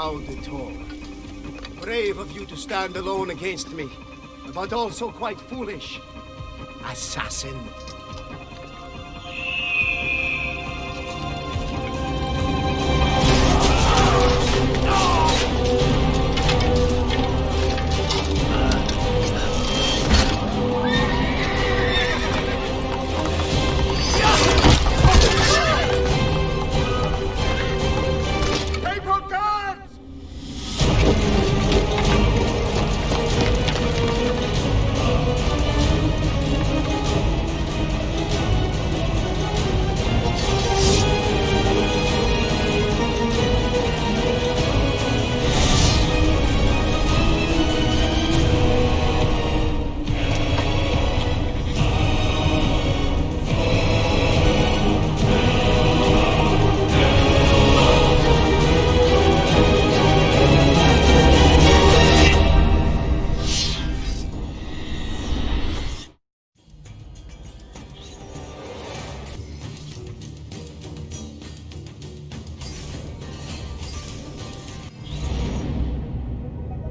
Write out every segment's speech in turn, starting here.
Auditor. Brave of you to stand alone against me, but also quite foolish. Assassin.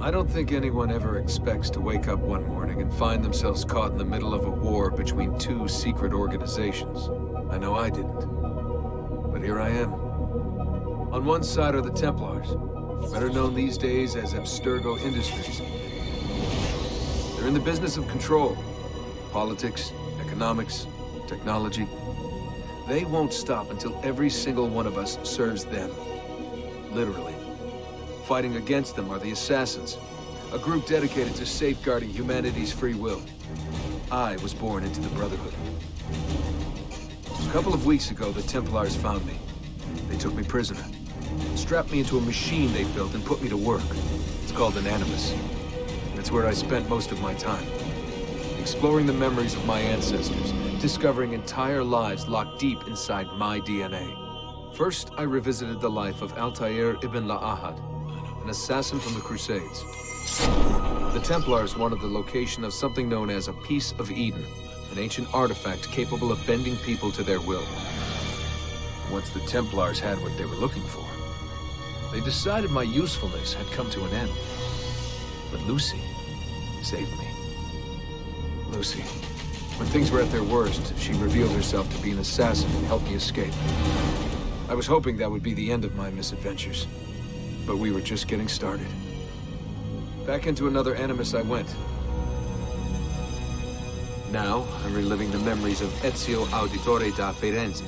I don't think anyone ever expects to wake up one morning and find themselves caught in the middle of a war between two secret organizations. I know I didn't. But here I am. On one side are the Templars, better known these days as Abstergo Industries. They're in the business of control. Politics, economics, technology. They won't stop until every single one of us serves them. Literally. Fighting against them are the Assassins, a group dedicated to safeguarding humanity's free will. I was born into the Brotherhood. A couple of weeks ago, the Templars found me. They took me prisoner, strapped me into a machine they built and put me to work. It's called an Animus. And it's where I spent most of my time. Exploring the memories of my ancestors, discovering entire lives locked deep inside my DNA. First, I revisited the life of Altair ibn La'ahad, an assassin from the Crusades. The Templars wanted the location of something known as a Piece of Eden, an ancient artifact capable of bending people to their will. Once the Templars had what they were looking for, they decided my usefulness had come to an end. But Lucy saved me. Lucy. When things were at their worst, she revealed herself to be an assassin and helped me escape. I was hoping that would be the end of my misadventures. But we were just getting started. Back into another Animus I went. Now, I'm reliving the memories of Ezio Auditore da Firenze,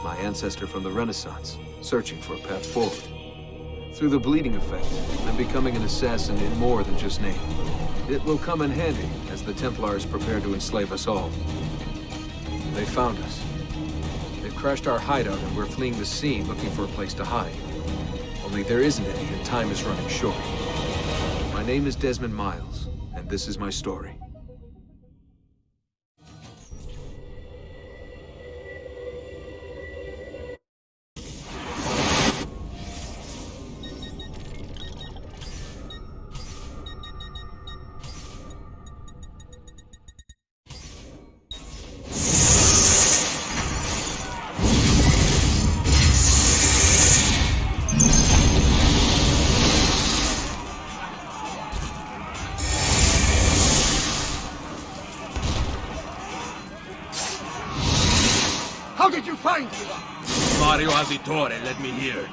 my ancestor from the Renaissance, searching for a path forward. Through the bleeding effect, I'm becoming an assassin in more than just name. It will come in handy as the Templars prepare to enslave us all. They found us. They've crashed our hideout and we're fleeing the scene looking for a place to hide. Only there isn't any, and time is running short. My name is Desmond Miles, and this is my story. How did you find me? Mario Auditore led me here.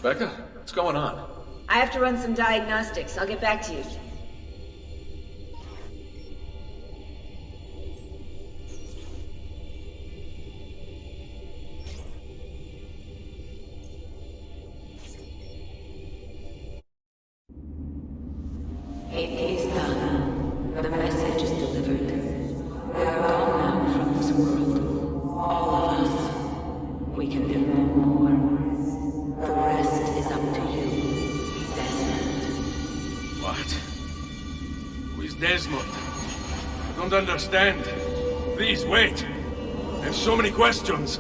Rebecca, what's going on? I have to run some diagnostics. I'll get back to you. It is done. The message is delivered. We are gone now from this world. All of us. We can do no more. The rest is up to you, Desmond. What? don't understand. Please, wait. I have so many questions.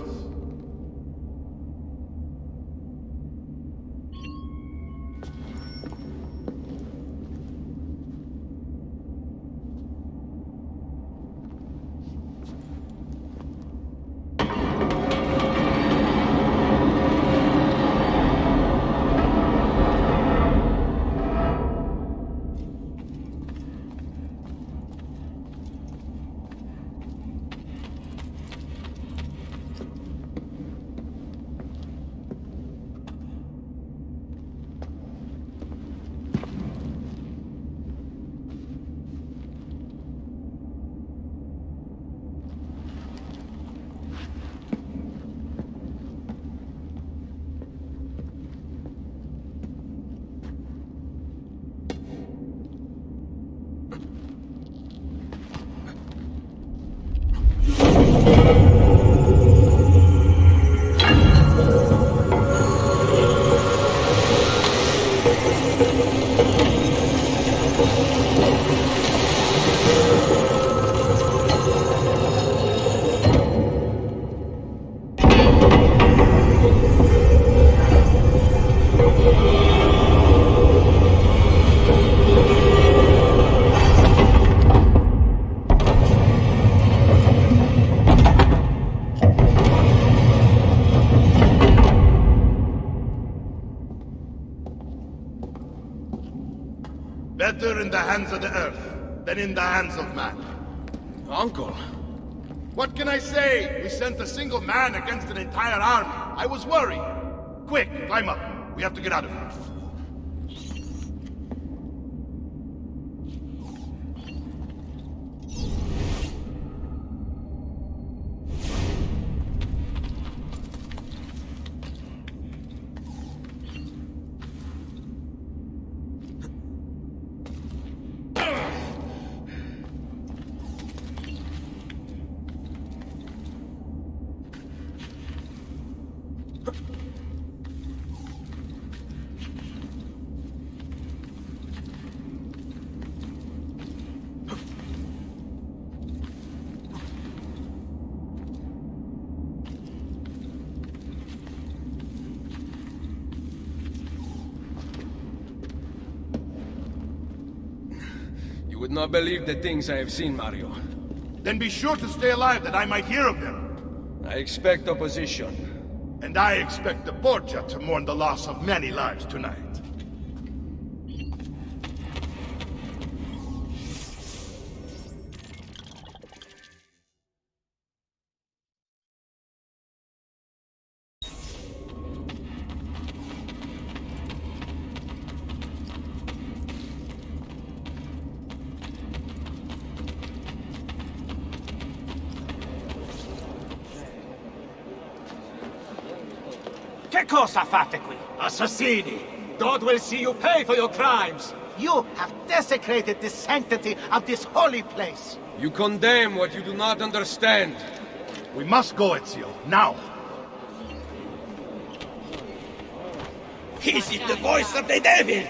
Better in the hands of the earth than in the hands of man. Uncle. What can I say? We sent a single man against an entire army. I was worried. Quick, climb up. We have to get out of here. You would not believe the things I have seen, Mario. Then be sure to stay alive that I might hear of them. I expect opposition. And I expect the Borgia to mourn the loss of many lives tonight. Che cosa fate qui? Assassini! God will see you pay for your crimes! You have desecrated the sanctity of this holy place! You condemn what you do not understand. We must go, Ezio, now! This is the voice of the devil!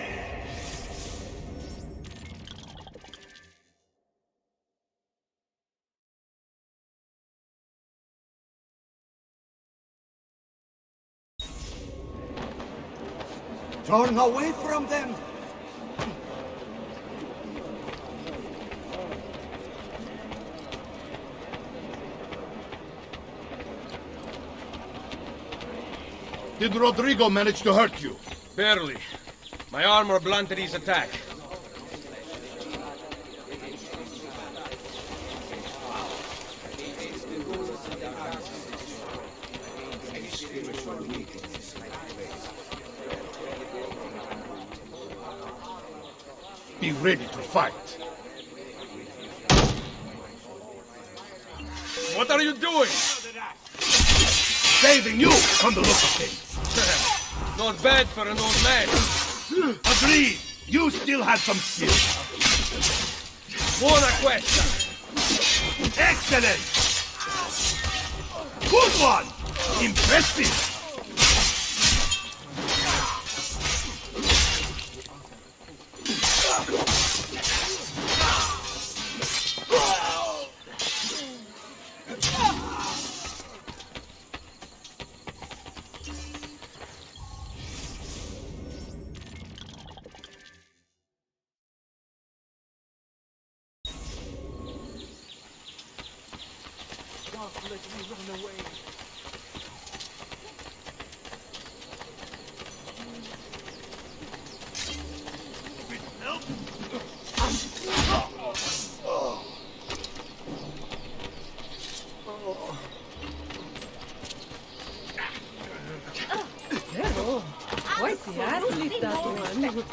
Turn away from them! Did Rodrigo manage to hurt you? Barely. My armor blunted his attack. Be ready to fight. What are you doing? Saving you from the look of things. Not bad for an old man. Agreed. You still have some skill. Buona questa. Excellent. Good one. Impressive. NERO, quite the athlete, that one.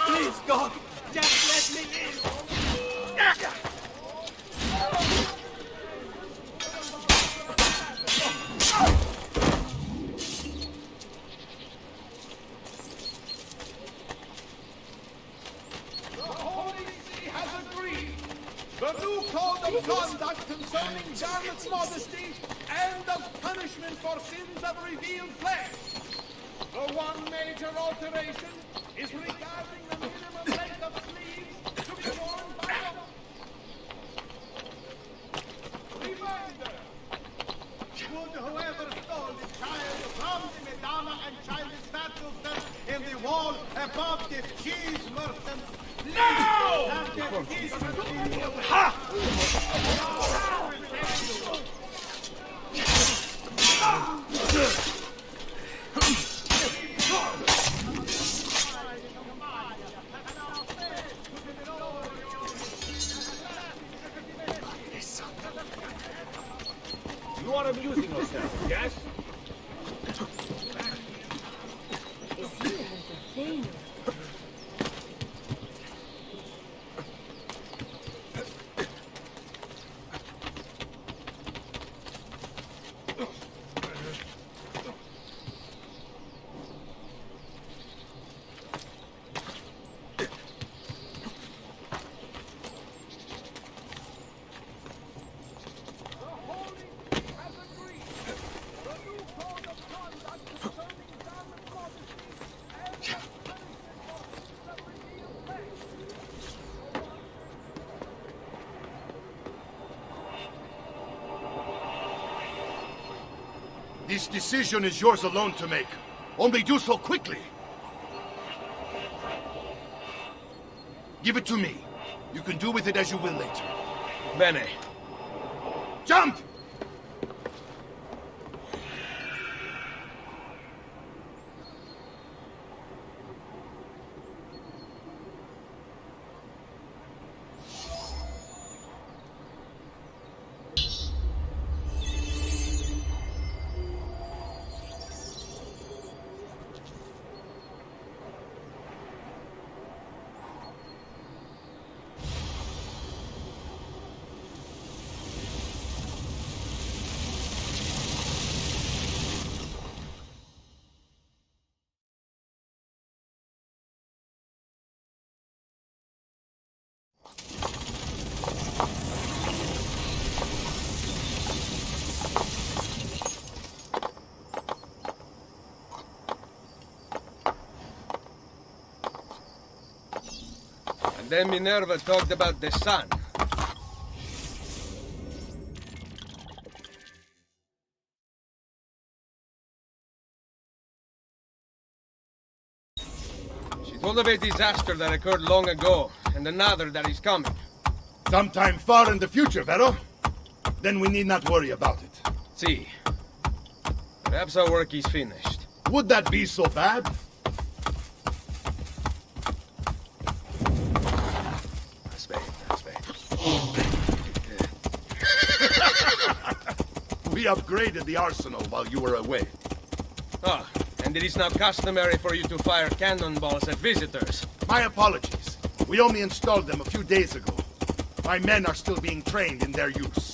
Please, God, just let me in. The new code of conduct concerning Charlotte's modesty and of punishment for sins of revealed flesh. The one major alteration is regarding the minimum length of sleeves to be worn by the... Reminder! Would whoever stole the child from the Madonna and child statues in the wall above the cheese merchant, no! Ha! You are amusing yourself, yes? Is he an entertainer? This decision is yours alone to make. Only do so quickly. Give it to me. You can do with it as you will later. Bene. Jump! And then Minerva talked about the sun. She told of a disaster that occurred long ago, and another that is coming. Sometime far in the future, Vero? Then we need not worry about it. See. Perhaps our work is finished. Would that be so bad? We upgraded the arsenal while you were away. Ah, and it is now customary for you to fire cannonballs at visitors. My apologies. We only installed them a few days ago. My men are still being trained in their use.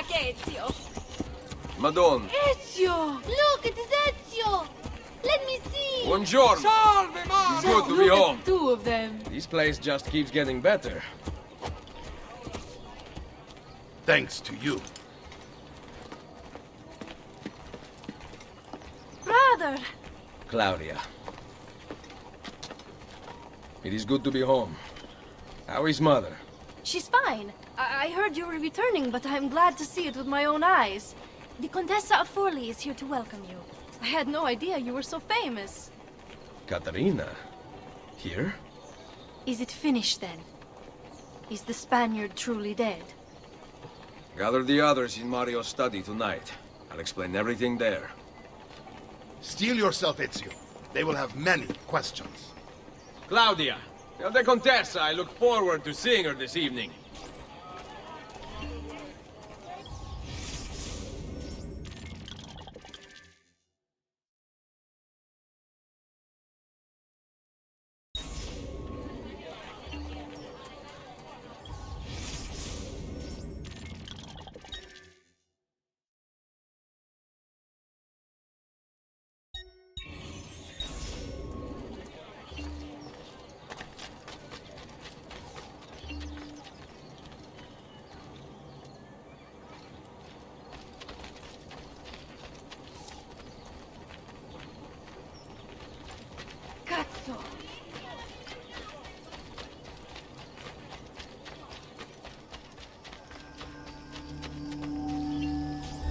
back, Ezio! Madonna. Ezio! Look, it is Ezio! Let me see! Buongiorno! Salve, It's good to be Look home. at two of them. This place just keeps getting better. Thanks to you. Brother! Claudia. It is good to be home. How is mother? She's fine. I heard you were returning, but I'm glad to see it with my own eyes. The Contessa of Forli is here to welcome you. I had no idea you were so famous. Katarina? Here? Is it finished then? Is the Spaniard truly dead? Gather the others in Mario's study tonight. I'll explain everything there. Steel yourself, Ezio. They will have many questions. Claudia! Tell the Contessa I look forward to seeing her this evening. Cazzo!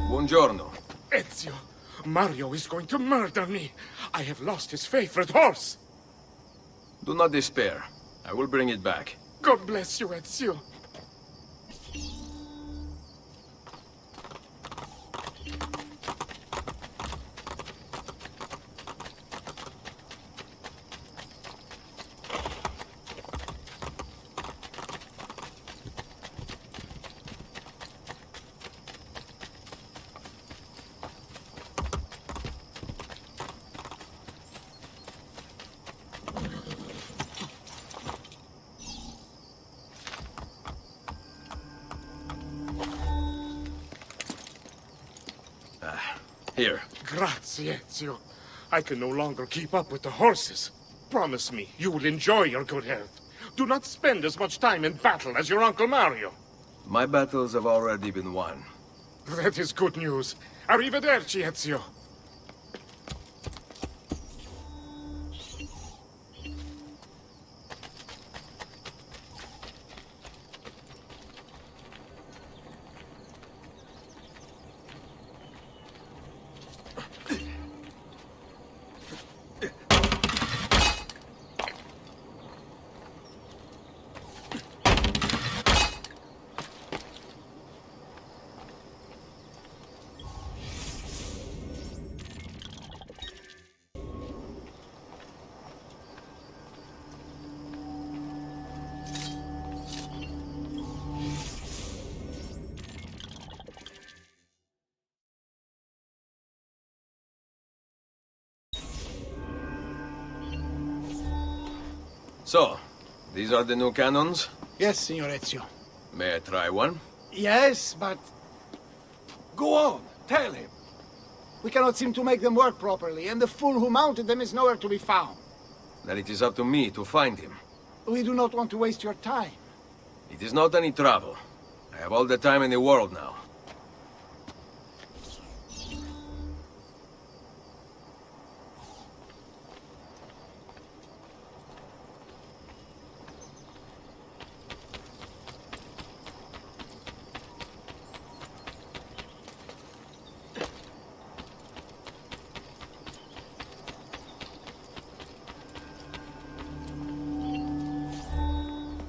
Buongiorno. Ezio, Mario is going to murder me. I have lost his favorite horse. Do not despair. I will bring it back. God bless you, Ezio. Here. Grazie, Ezio. I can no longer keep up with the horses. Promise me you will enjoy your good health. Do not spend as much time in battle as your Uncle Mario. My battles have already been won. That is good news. Arrivederci, Ezio. So, these are the new cannons? Yes, Signor Ezio. May I try one? Yes, but... Go on, tell him. We cannot seem to make them work properly, and the fool who mounted them is nowhere to be found. Then it is up to me to find him. We do not want to waste your time. It is not any trouble. I have all the time in the world now.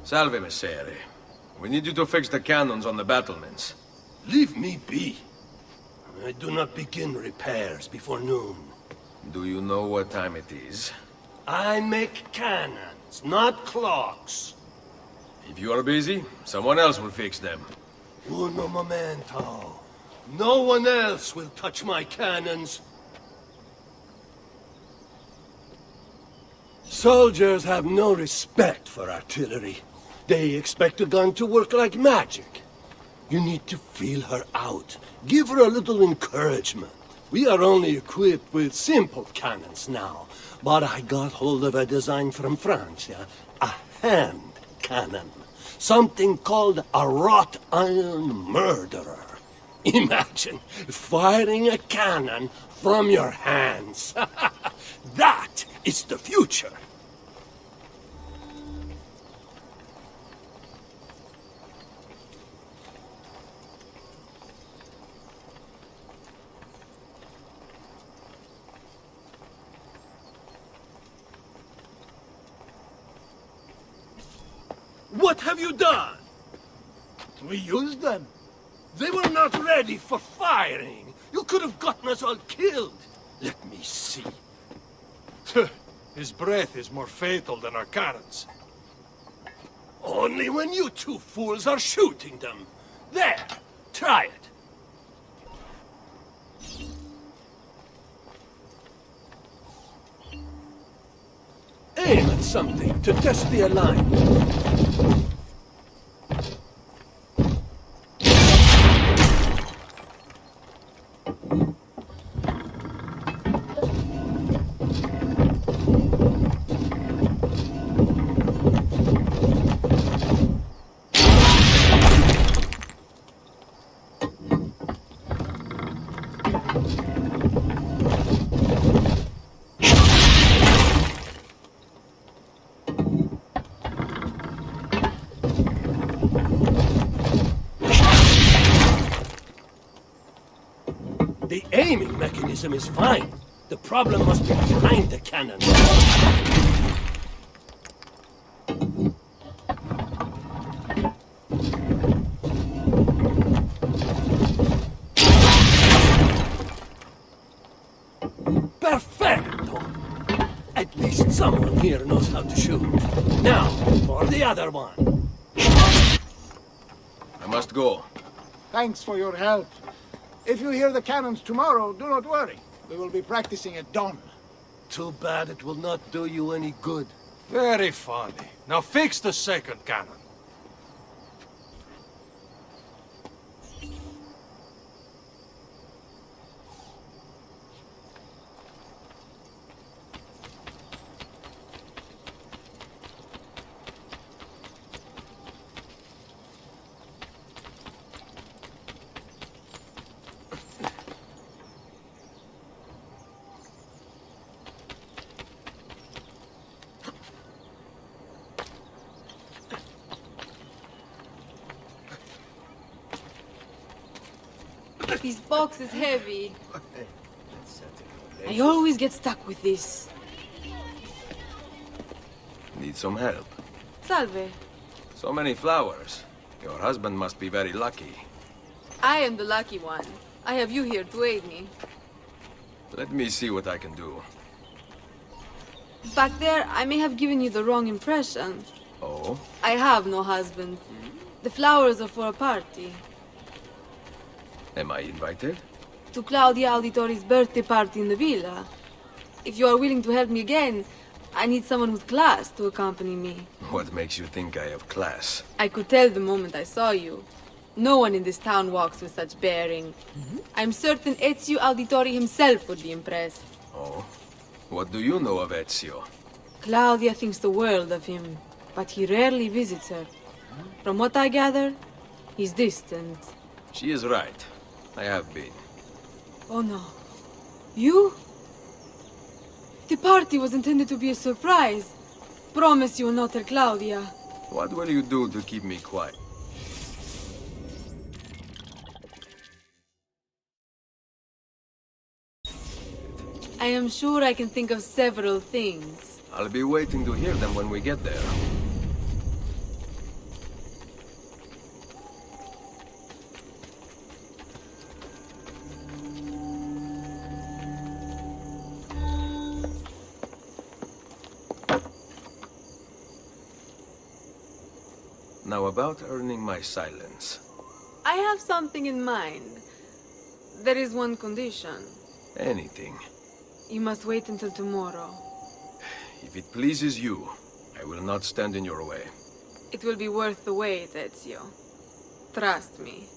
Salve, Messere. We need you to fix the cannons on the battlements. Leave me be. I do not begin repairs before noon. Do you know what time it is? I make cannons, not clocks. If you are busy, someone else will fix them. Uno momento. No one else will touch my cannons. Soldiers have no respect for artillery. They expect a gun to work like magic. You need to feel her out. Give her a little encouragement. We are only equipped with simple cannons now, but I got hold of a design from France, yeah? A hand cannon. Something called a wrought iron murderer. Imagine firing a cannon from your hands. That is the future. What have you done? We used them. They were not ready for firing. You could have gotten us all killed. Let me see. His breath is more fatal than our cannons. Only when you two fools are shooting them. There, try it. Aim at something to test the alignment. The aiming mechanism is fine. The problem must be behind the cannon. Perfecto! At least someone here knows how to shoot. Now, for the other one. I must go. Thanks for your help. If you hear the cannons tomorrow, do not worry. We will be practicing at dawn. Too bad it will not do you any good. Very funny. Now fix the second cannon. This box is heavy. I always get stuck with this. Need some help. Salve. So many flowers. Your husband must be very lucky. I am the lucky one. I have you here to aid me. Let me see what I can do. Back there, I may have given you the wrong impression. Oh? I have no husband. The flowers are for a party. Am I invited? To Claudia Auditori's birthday party in the villa. If you are willing to help me again, I need someone with class to accompany me. What makes you think I have class? I could tell the moment I saw you. No one in this town walks with such bearing. I'm certain Ezio Auditori himself would be impressed. Oh? What do you know of Ezio? Claudia thinks the world of him, but he rarely visits her. From what I gather, he's distant. She is right. I have been. Oh no. You? The party was intended to be a surprise. Promise you will not tell Claudia. What will you do to keep me quiet? I am sure I can think of several things. I'll be waiting to hear them when we get there. Now about earning my silence. I have something in mind. There is one condition. Anything. You must wait until tomorrow. If it pleases you, I will not stand in your way. It will be worth the wait, Ezio. Trust me.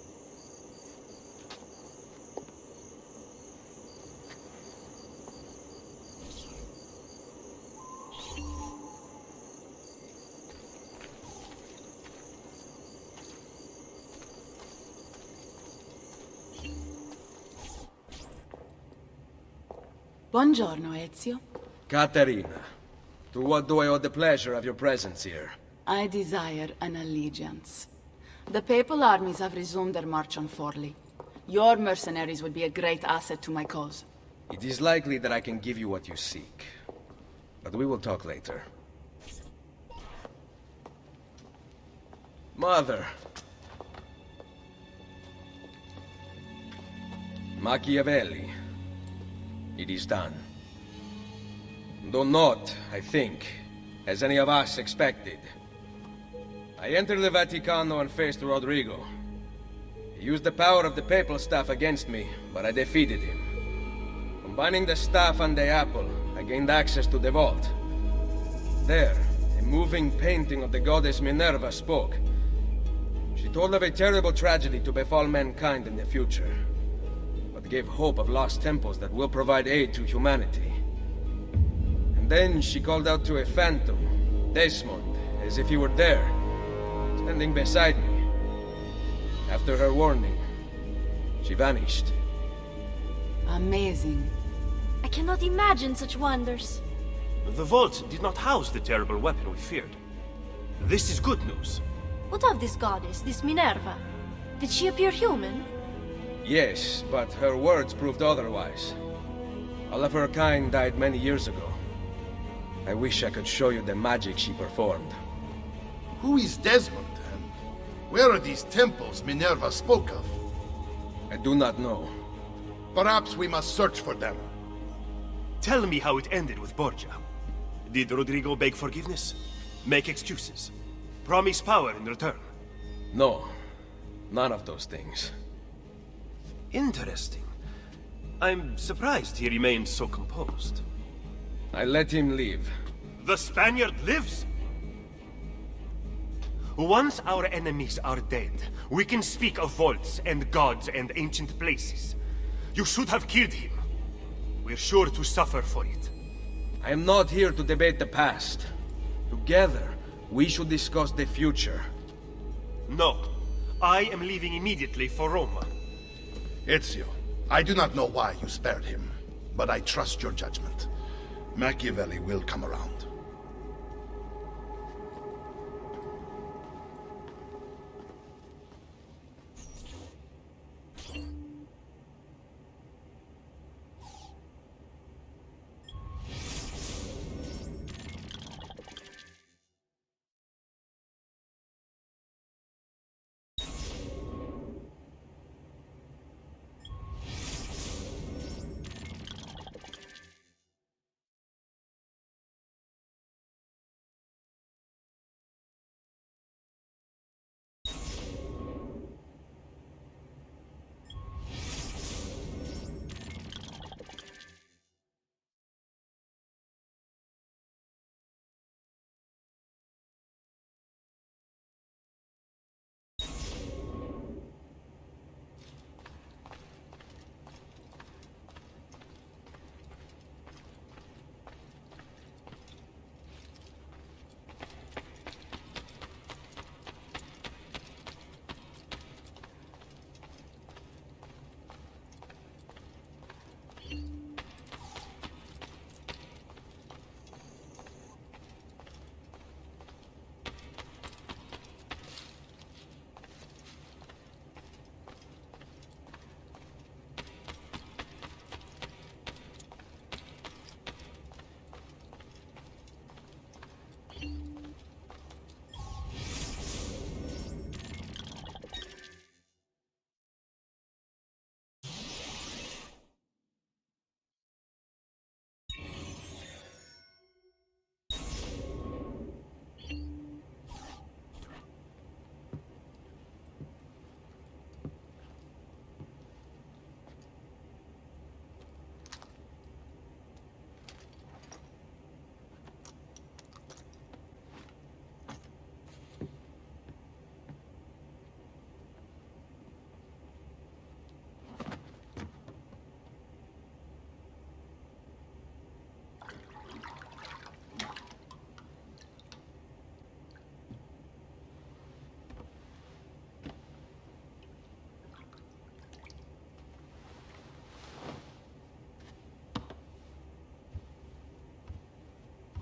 Buongiorno, Ezio. Caterina, to what do I owe the pleasure of your presence here? I desire an allegiance. The Papal armies have resumed their march on Forli. Your mercenaries would be a great asset to my cause. It is likely that I can give you what you seek. But we will talk later. Mother. Machiavelli. It is done. Though not, I think, as any of us expected. I entered the Vaticano and faced Rodrigo. He used the power of the papal staff against me, but I defeated him. Combining the staff and the apple, I gained access to the vault. There, a moving painting of the goddess Minerva spoke. She told of a terrible tragedy to befall mankind in the future, but gave hope of lost temples that will provide aid to humanity. And then she called out to a phantom, Desmond, as if he were there, standing beside me. After her warning, she vanished. Amazing. I cannot imagine such wonders. The vault did not house the terrible weapon we feared. This is good news. What of this goddess, this Minerva? Did she appear human? Yes, but her words proved otherwise. All of her kind died many years ago. I wish I could show you the magic she performed. Who is Desmond, and where are these temples Minerva spoke of? I do not know. Perhaps we must search for them. Tell me how it ended with Borgia. Did Rodrigo beg forgiveness? Make excuses? Promise power in return? No, none of those things. Interesting. I'm surprised he remained so composed. I let him leave. The Spaniard lives? Once our enemies are dead, we can speak of vaults and gods and ancient places. You should have killed him. We're sure to suffer for it. I am not here to debate the past. Together, we should discuss the future. No. I am leaving immediately for Roma. Ezio, I do not know why you spared him, but I trust your judgment. Machiavelli will come around.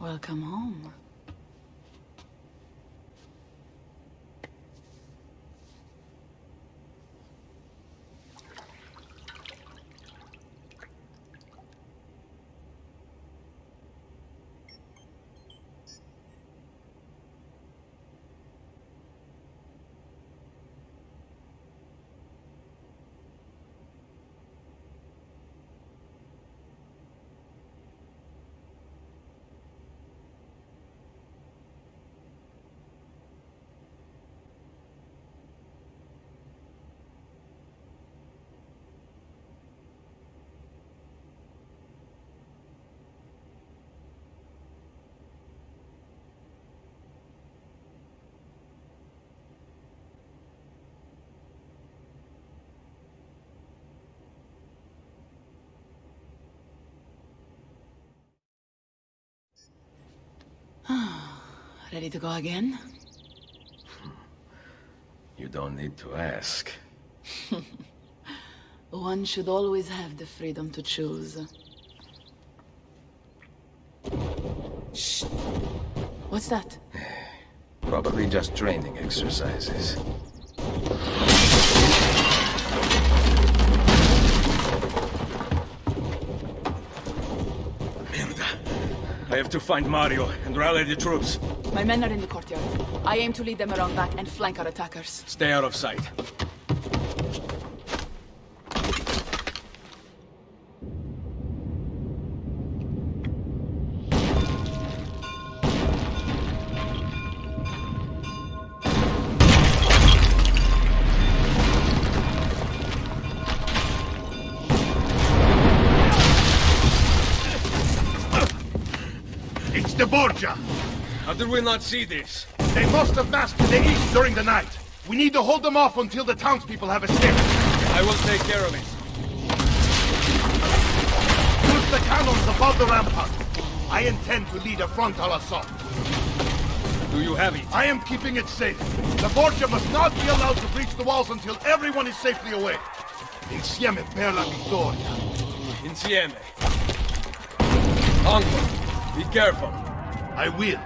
Welcome home. Ready to go again? You don't need to ask. One should always have the freedom to choose. Shh. What's that? Probably just training exercises. I have to find Mario and rally the troops. My men are in the courtyard. I aim to lead them around back and flank our attackers. Stay out of sight. The Borgia! How did we not see this? They must have massed to the east during the night. We need to hold them off until the townspeople have escaped. I will take care of it. Use the cannons above the rampart. I intend to lead a frontal assault. Do you have it? I am keeping it safe. The Borgia must not be allowed to breach the walls until everyone is safely away. Insieme per la vittoria. Insieme. Uncle, be careful. I will.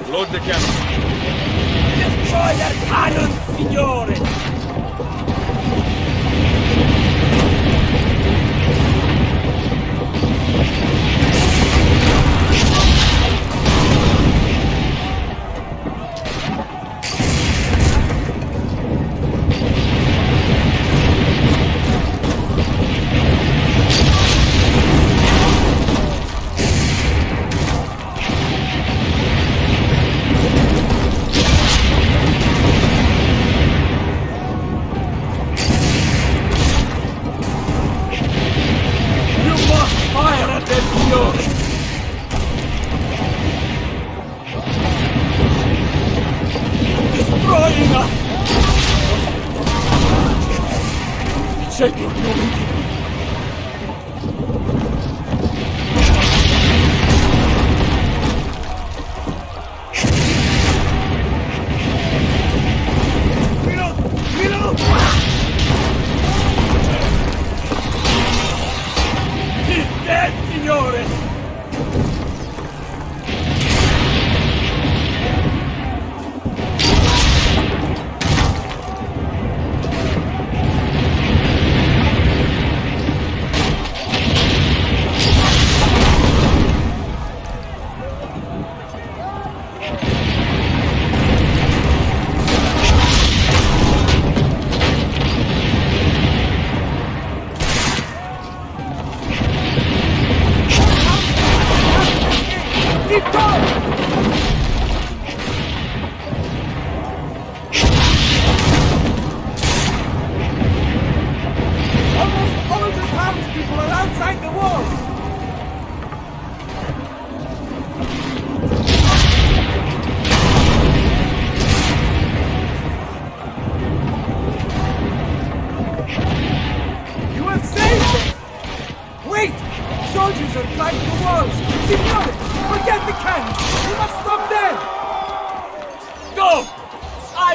Load the cannon. Destroy their cannons, signore!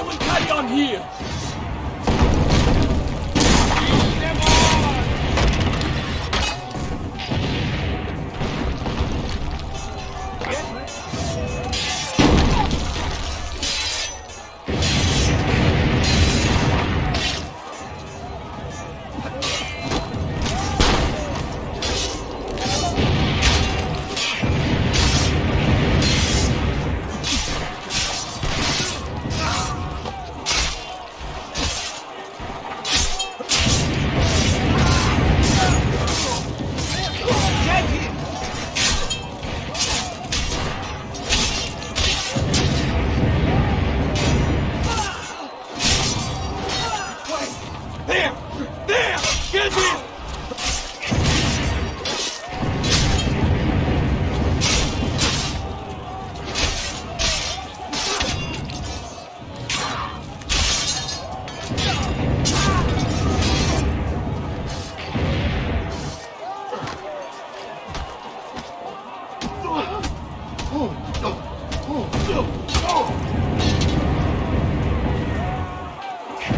will carry on here!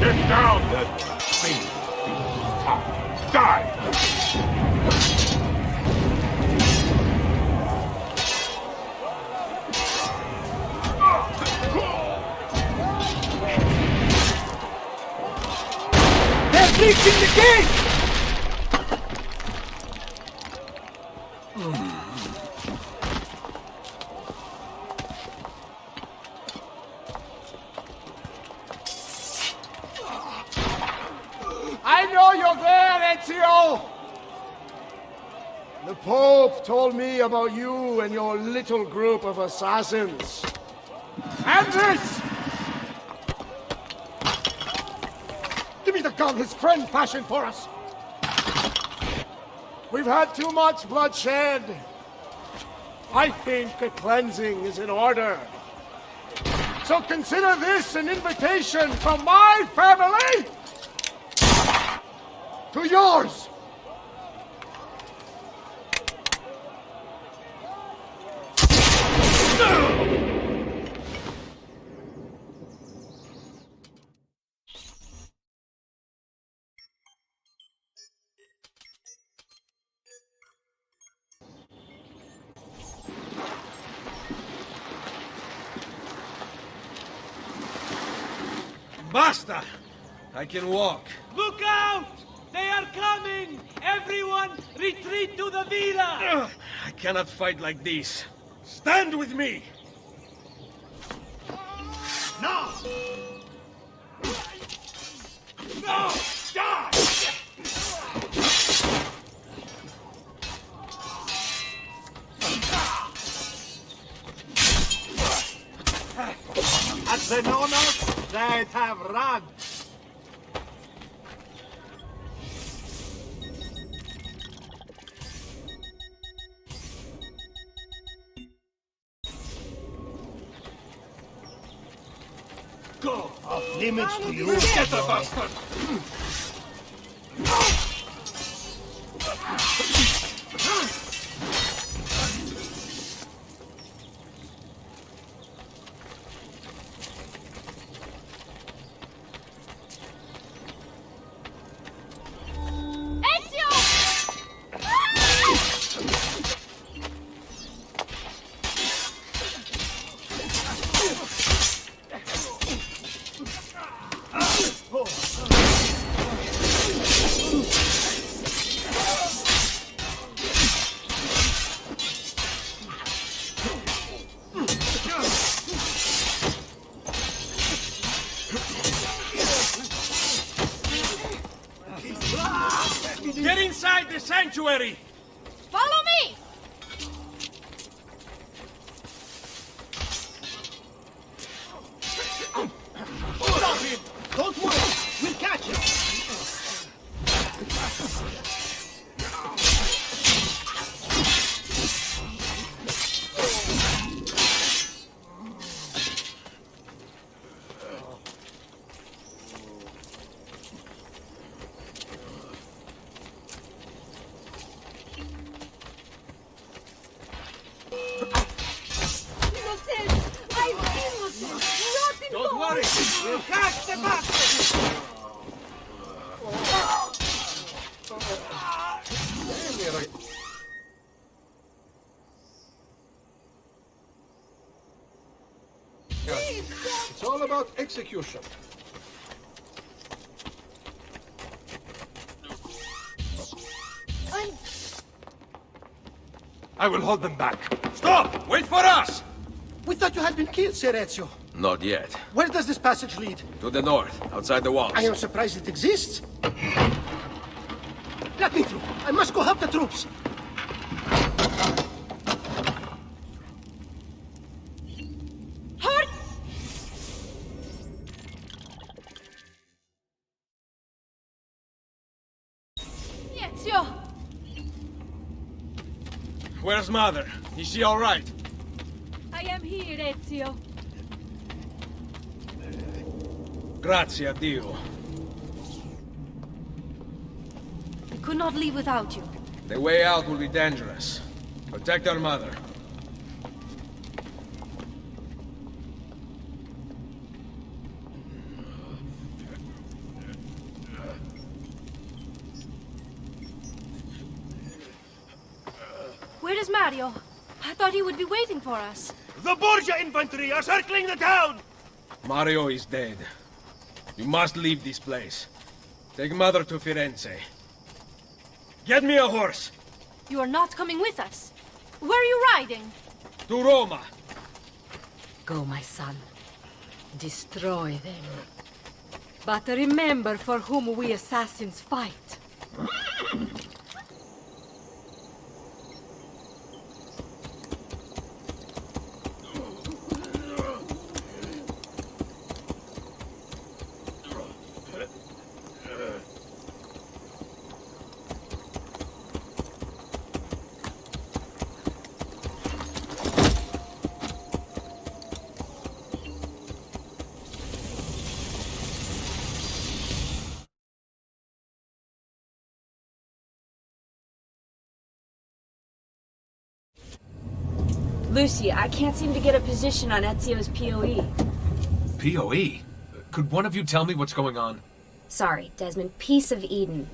Get down, that thing. Die! They're breaching the gate! I know you're there, Ezio! The Pope told me about you and your little group of assassins. And this! Give me the gun his friend fashioned for us! We've had too much bloodshed. I think a cleansing is in order. So consider this an invitation from my family to yours! Basta! I can walk. Look out! They are coming! Everyone, retreat to the villa! I cannot fight like this. Stand with me! No! No! Die! At the Nonos, they have run. Go! Off limits to you! Get the bastard! Get inside the sanctuary! Follow me! Stop him! Don't worry! We'll catch him! Innocent! I'm innocent! Not in Don't worry! Catch the bastard! It's all about execution. I will hold them back. Stop! Wait for us! We thought you had been killed, Sir Ezio. Not yet. Where does this passage lead? To the north, outside the walls. I am surprised it exists. Let me through. I must go help the troops. Ezio! Where's Mother? Is she all right? I am here, Ezio. Grazie a Dio. We could not leave without you. The way out will be dangerous. Protect our mother. Where is Mario? I thought he would be waiting for us. The Borgia infantry are circling the town! Mario is dead. You must leave this place. Take Mother to Firenze. Get me a horse! You are not coming with us. Where are you riding? To Roma! Go, my son. Destroy them. But remember for whom we assassins fight. Lucy, I can't seem to get a position on Ezio's POE. POE? Could one of you tell me what's going on? Sorry, Desmond. Piece of Eden.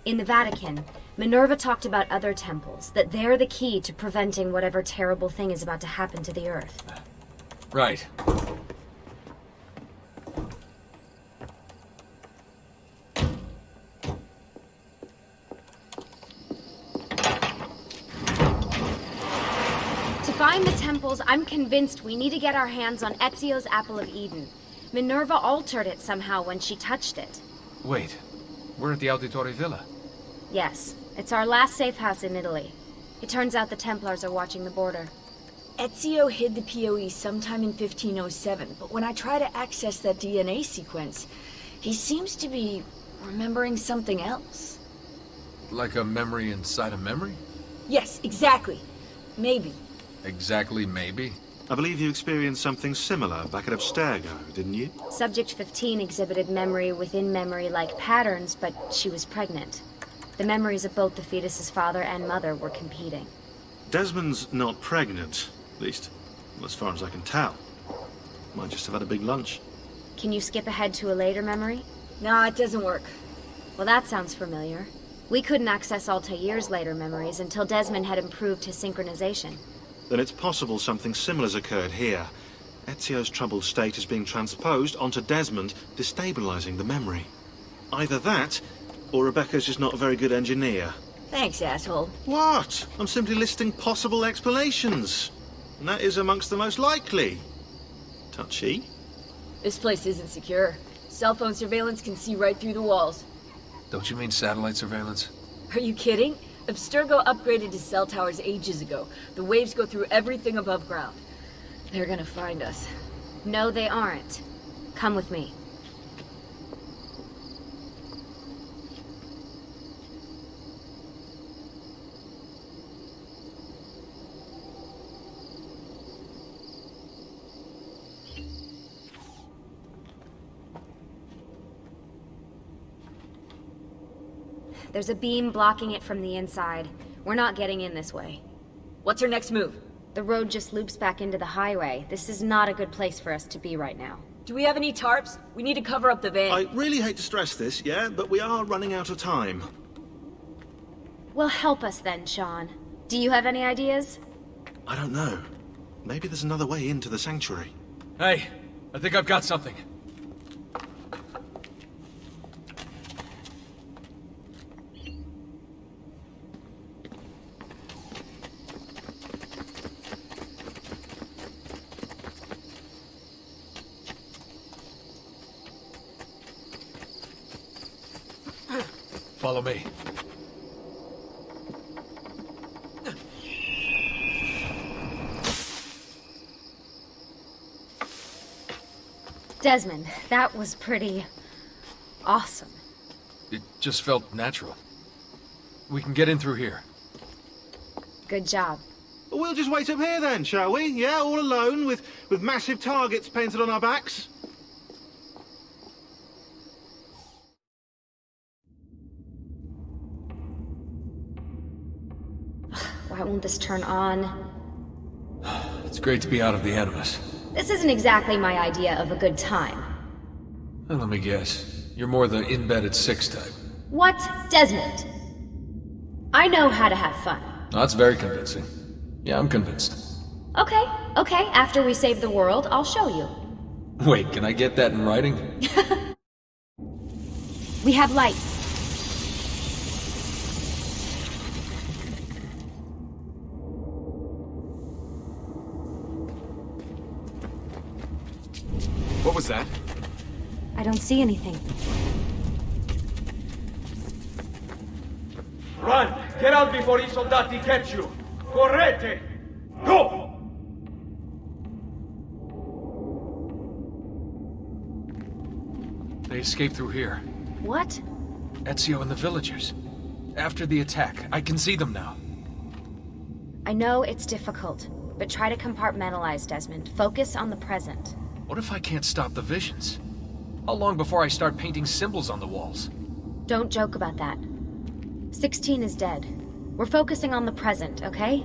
In the Vatican, Minerva talked about other temples, that they're the key to preventing whatever terrible thing is about to happen to the Earth. Right. To find the temples, I'm convinced we need to get our hands on Ezio's Apple of Eden. Minerva altered it somehow when she touched it. Wait, we're at the Auditore Villa. Yes, it's our last safe house in Italy. It turns out the Templars are watching the border. Ezio hid the POE sometime in 1507, but when I try to access that DNA sequence, he seems to be remembering something else. Like a memory inside a memory? Yes, exactly. Maybe. Exactly, maybe? I believe you experienced something similar back at Abstergo, didn't you? Subject 15 exhibited memory within memory-like patterns, but she was pregnant. The memories of both the fetus's father and mother were competing. Desmond's not pregnant, at least, as far as I can tell. Might just have had a big lunch. Can you skip ahead to a later memory? No, it doesn't work. Well, that sounds familiar. We couldn't access Altair's later memories until Desmond had improved his synchronization. Then it's possible something similar's occurred here. Ezio's troubled state is being transposed onto Desmond, destabilizing the memory. Either that, or Rebecca's just not a very good engineer. Thanks, asshole. What? I'm simply listing possible explanations. And that is amongst the most likely. Touchy? This place isn't secure. Cell phone surveillance can see right through the walls. Don't you mean satellite surveillance? Are you kidding? Abstergo upgraded his cell towers ages ago. The waves go through everything above ground. They're gonna find us. No, they aren't. Come with me. There's a beam blocking it from the inside. We're not getting in this way. What's her next move? The road just loops back into the highway. This is not a good place for us to be right now. Do we have any tarps? We need to cover up the van. I really hate to stress this, yeah, but we are running out of time. Well, help us then, Sean. Do you have any ideas? I don't know. Maybe there's another way into the sanctuary. Hey, I think I've got something. Follow me. Desmond, that was pretty... awesome. It just felt natural. We can get in through here. Good job. Well, we'll just wait up here then, shall we? Yeah, all alone, with massive targets painted on our backs? Why won't this turn on? It's great to be out of the Animus. This isn't exactly my idea of a good time. Well, let me guess. You're more the in-bed-at-6 type. What? Desmond? I know how to have fun. That's very convincing. Yeah, I'm convinced. Okay, after we save the world, I'll show you. Wait, can I get that in writing? We have light. What was that? I don't see anything. Run! Get out before I soldati catch you! Correte! Go! They escaped through here. What? Ezio and the villagers. After the attack, I can see them now. I know it's difficult, but try to compartmentalize, Desmond. Focus on the present. What if I can't stop the visions? How long before I start painting symbols on the walls? Don't joke about that. 16 is dead. We're focusing on the present, okay?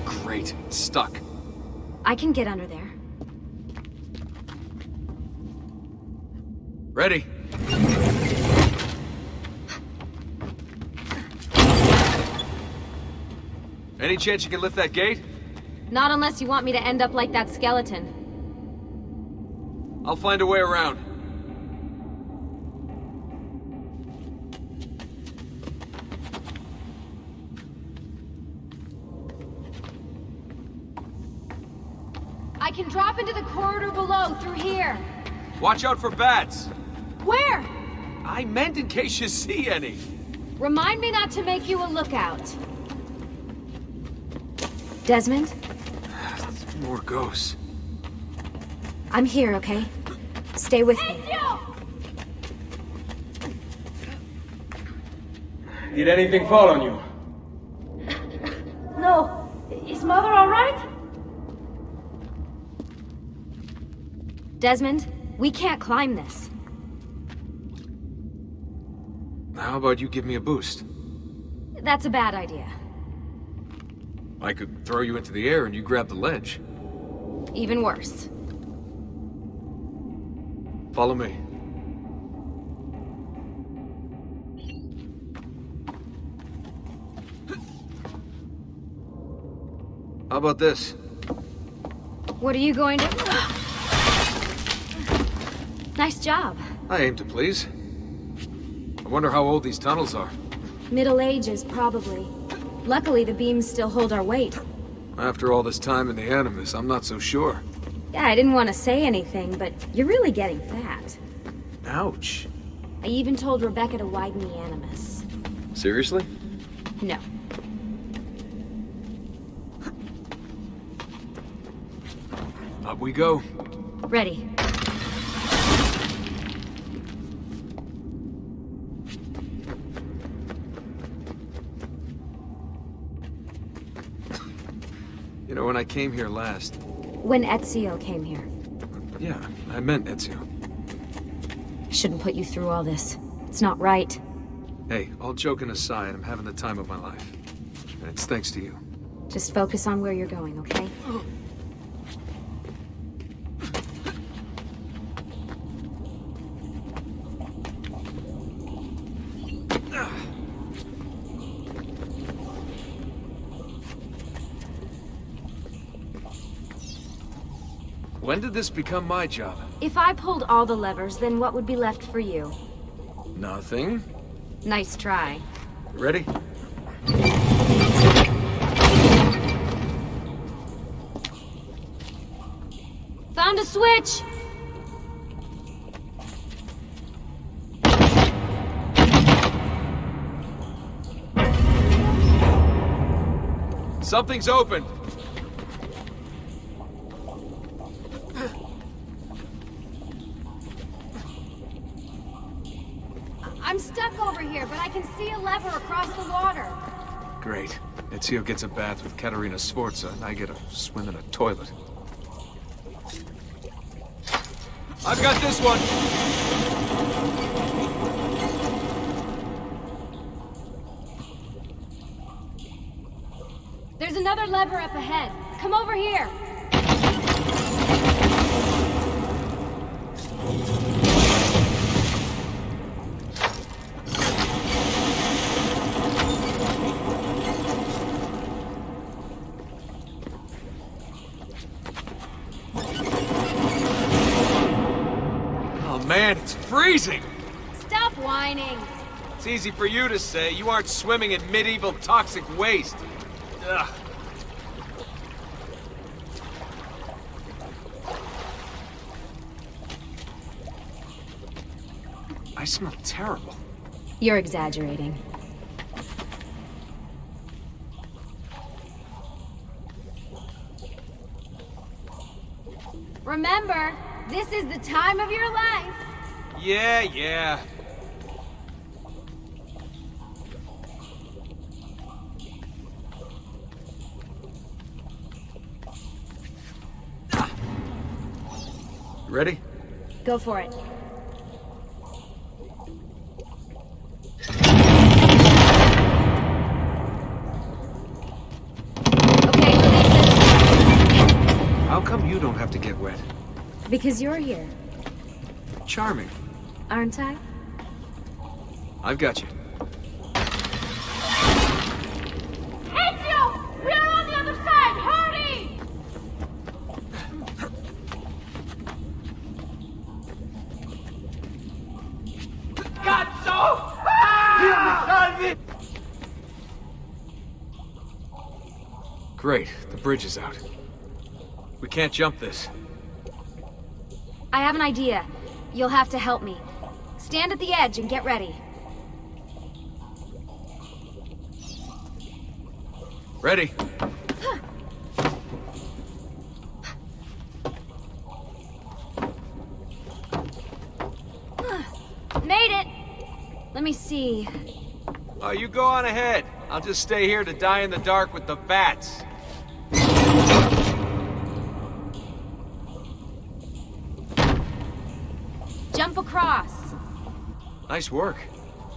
Great, it's stuck. I can get under there. Ready? Any chance you can lift that gate? Not unless you want me to end up like that skeleton. I'll find a way around. I can drop into the corridor below, through here. Watch out for bats. Where? I meant in case you see any. Remind me not to make you a lookout. Desmond? More ghosts. I'm here, okay? Stay with me. Did anything fall on you? No. Is Mother all right? Desmond, we can't climb this. How about you give me a boost? That's a bad idea. I could throw you into the air and you grab the ledge. Even worse. Follow me. How about this? What are you going to... Nice job. I aim to please. I wonder how old these tunnels are. Middle Ages, probably. Luckily, the beams still hold our weight. After all this time in the Animus, I'm not so sure. Yeah, I didn't want to say anything, but you're really getting fat. Ouch. I even told Rebecca to widen the Animus. Seriously? No. Up we go. Ready. You know, when I came here last, When Ezio came here. Yeah, I meant Ezio. I shouldn't put you through all this. It's not right. Hey, all joking aside, I'm having the time of my life. And it's thanks to you. Just focus on where you're going, okay? When did this become my job? If I pulled all the levers, then what would be left for you? Nothing. Nice try. Ready? Found a switch! Something's open. I'm stuck over here, but I can see a lever across the water. Great. Ezio gets a bath with Caterina Sforza, and I get a swim in a toilet. I've got this one! There's another lever up ahead. Come over here. Man, it's freezing! Stop whining. It's easy for you to say. You aren't swimming in medieval toxic waste. Ugh. I smell terrible. You're exaggerating. Remember, this is the time of your life. Yeah. Ready? Go for it. Okay, release it. How come you don't have to get wet? Because you're here, Charming. aren't I? I've got you. Ezio! We're on the other side! Hurry! Cazzo! Great, the bridge is out. We can't jump this. I have an idea. You'll have to help me. Stand at the edge and get ready. Ready? Made it! Let me see. Oh, you go on ahead. I'll just stay here to die in the dark with the bats. Jump across. Nice work.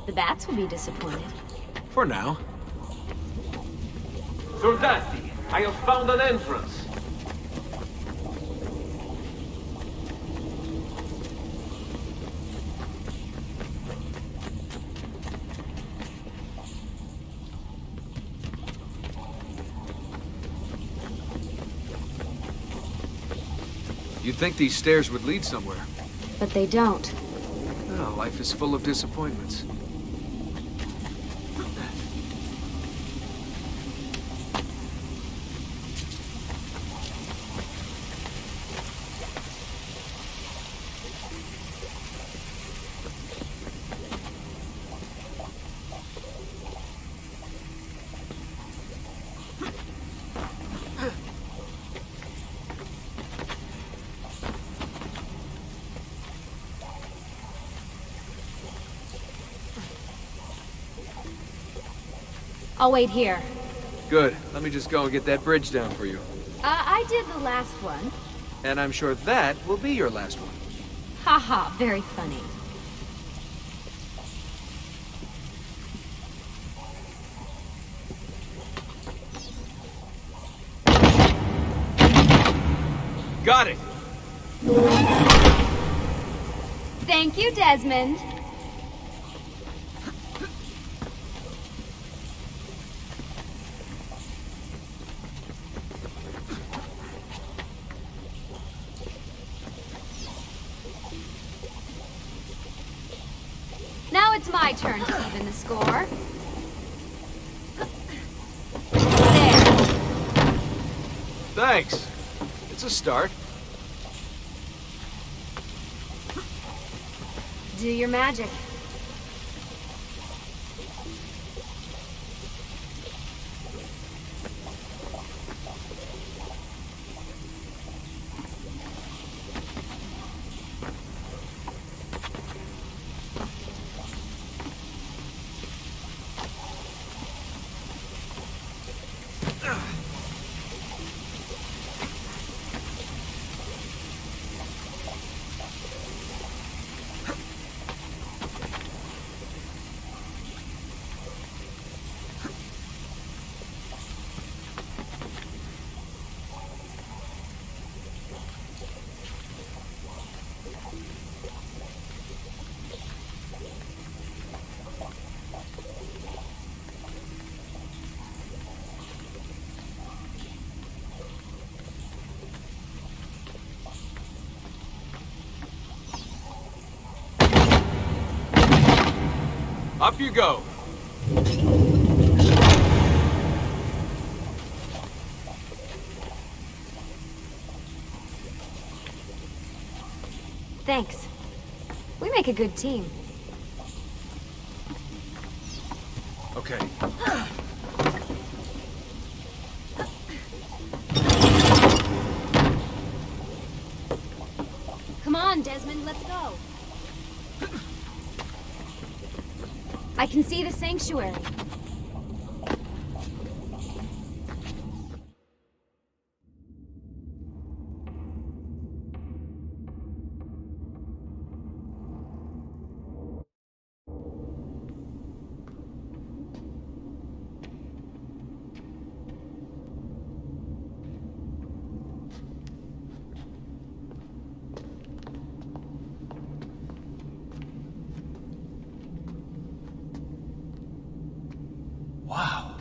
The bats will be disappointed. For now. Soldati, I have found an entrance. You'd think these stairs would lead somewhere. But they don't. Oh, life is full of disappointments. I'll wait here. Good. Let me just go and get that bridge down for you. I did the last one. And I'm sure that will be your last one. Haha, very funny. Got it! Thank you, Desmond. Now it's my turn to even the score. There. Thanks. It's a start. Do your magic. Up you go. Thanks. We make a good team. Okay. Come on, Desmond, let's go. I can see the sanctuary. Wow.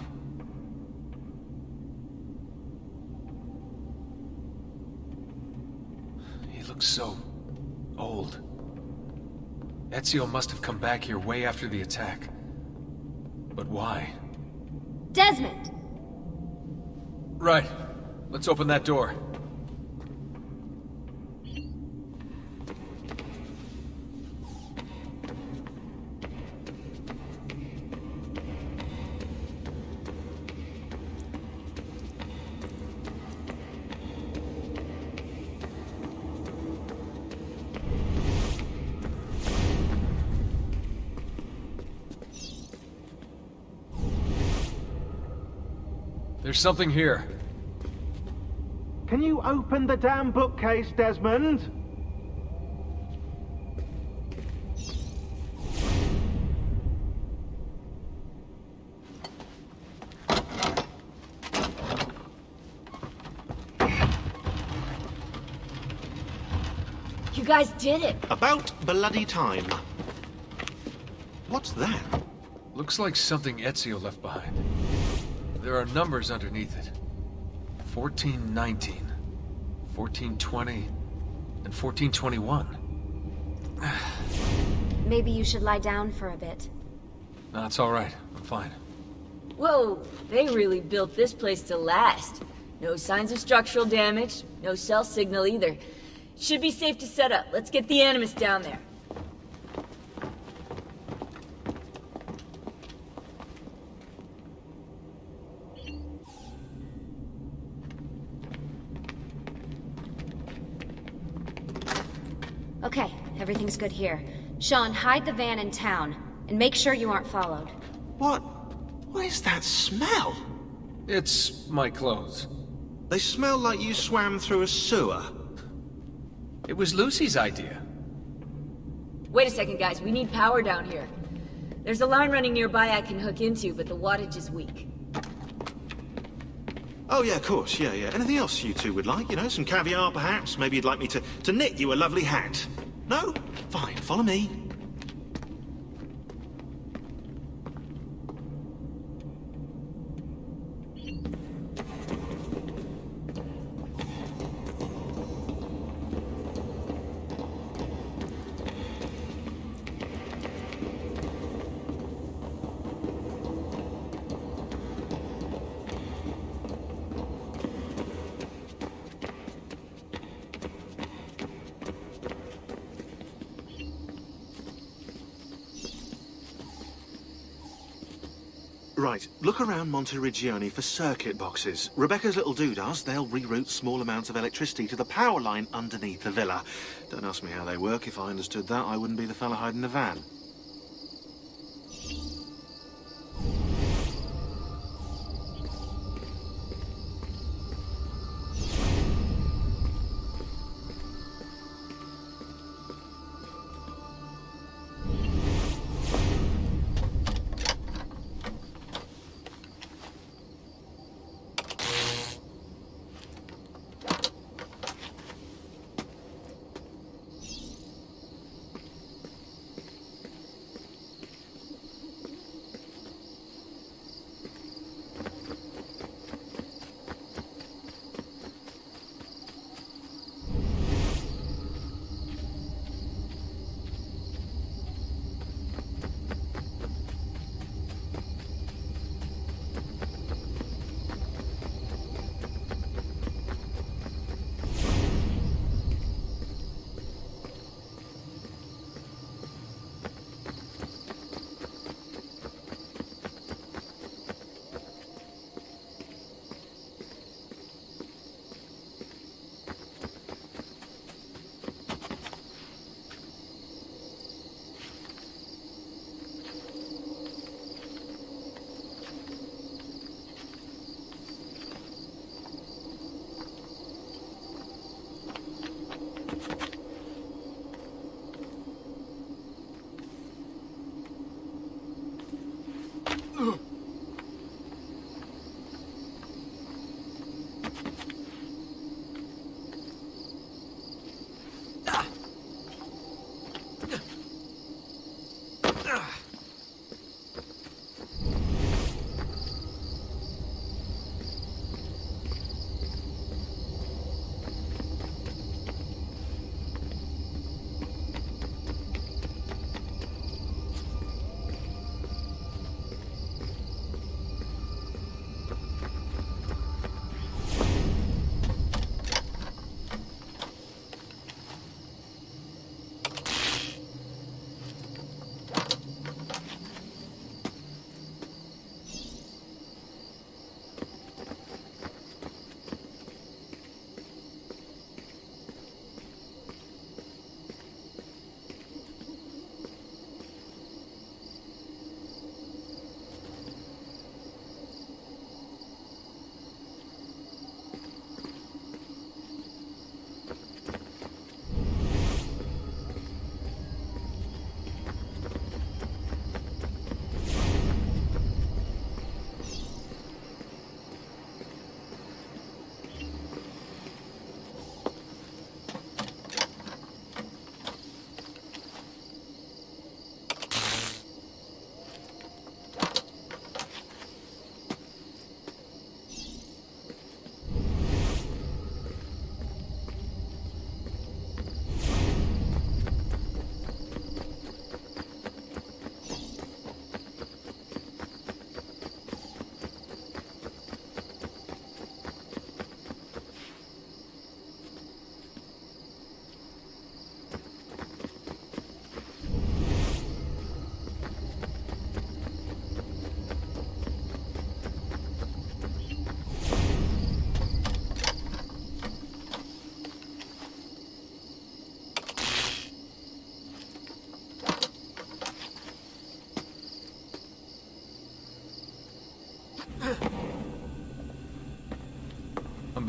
He looks so old. Ezio must have come back here way after the attack. But why? Desmond! Right. Let's open that door. There's something here. Can you open the damn bookcase, Desmond? You guys did it! About bloody time. What's that? Looks like something Ezio left behind. There are numbers underneath it. 1419, 1420, and 1421. Maybe you should lie down for a bit. No, it's all right. I'm fine. Whoa, they really built this place to last. No signs of structural damage, no cell signal either. Should be safe to set up. Let's get the Animus down there. Okay, everything's good here. Sean, hide the van in town, and make sure you aren't followed. What is that smell? It's my clothes. They smell like you swam through a sewer. It was Lucy's idea. Wait a second, guys. We need power down here. There's a line running nearby I can hook into, but the wattage is weak. Oh, yeah, of course. Yeah. Anything else you two would like? You know, some caviar, perhaps? Maybe you'd like me to knit you a lovely hat? No? Fine, follow me. Right, look around Monteriggioni for circuit boxes. Rebecca's little doodahs, they'll reroute small amounts of electricity to the power line underneath the villa. Don't ask me how they work. If I understood that, I wouldn't be the fella hiding the van.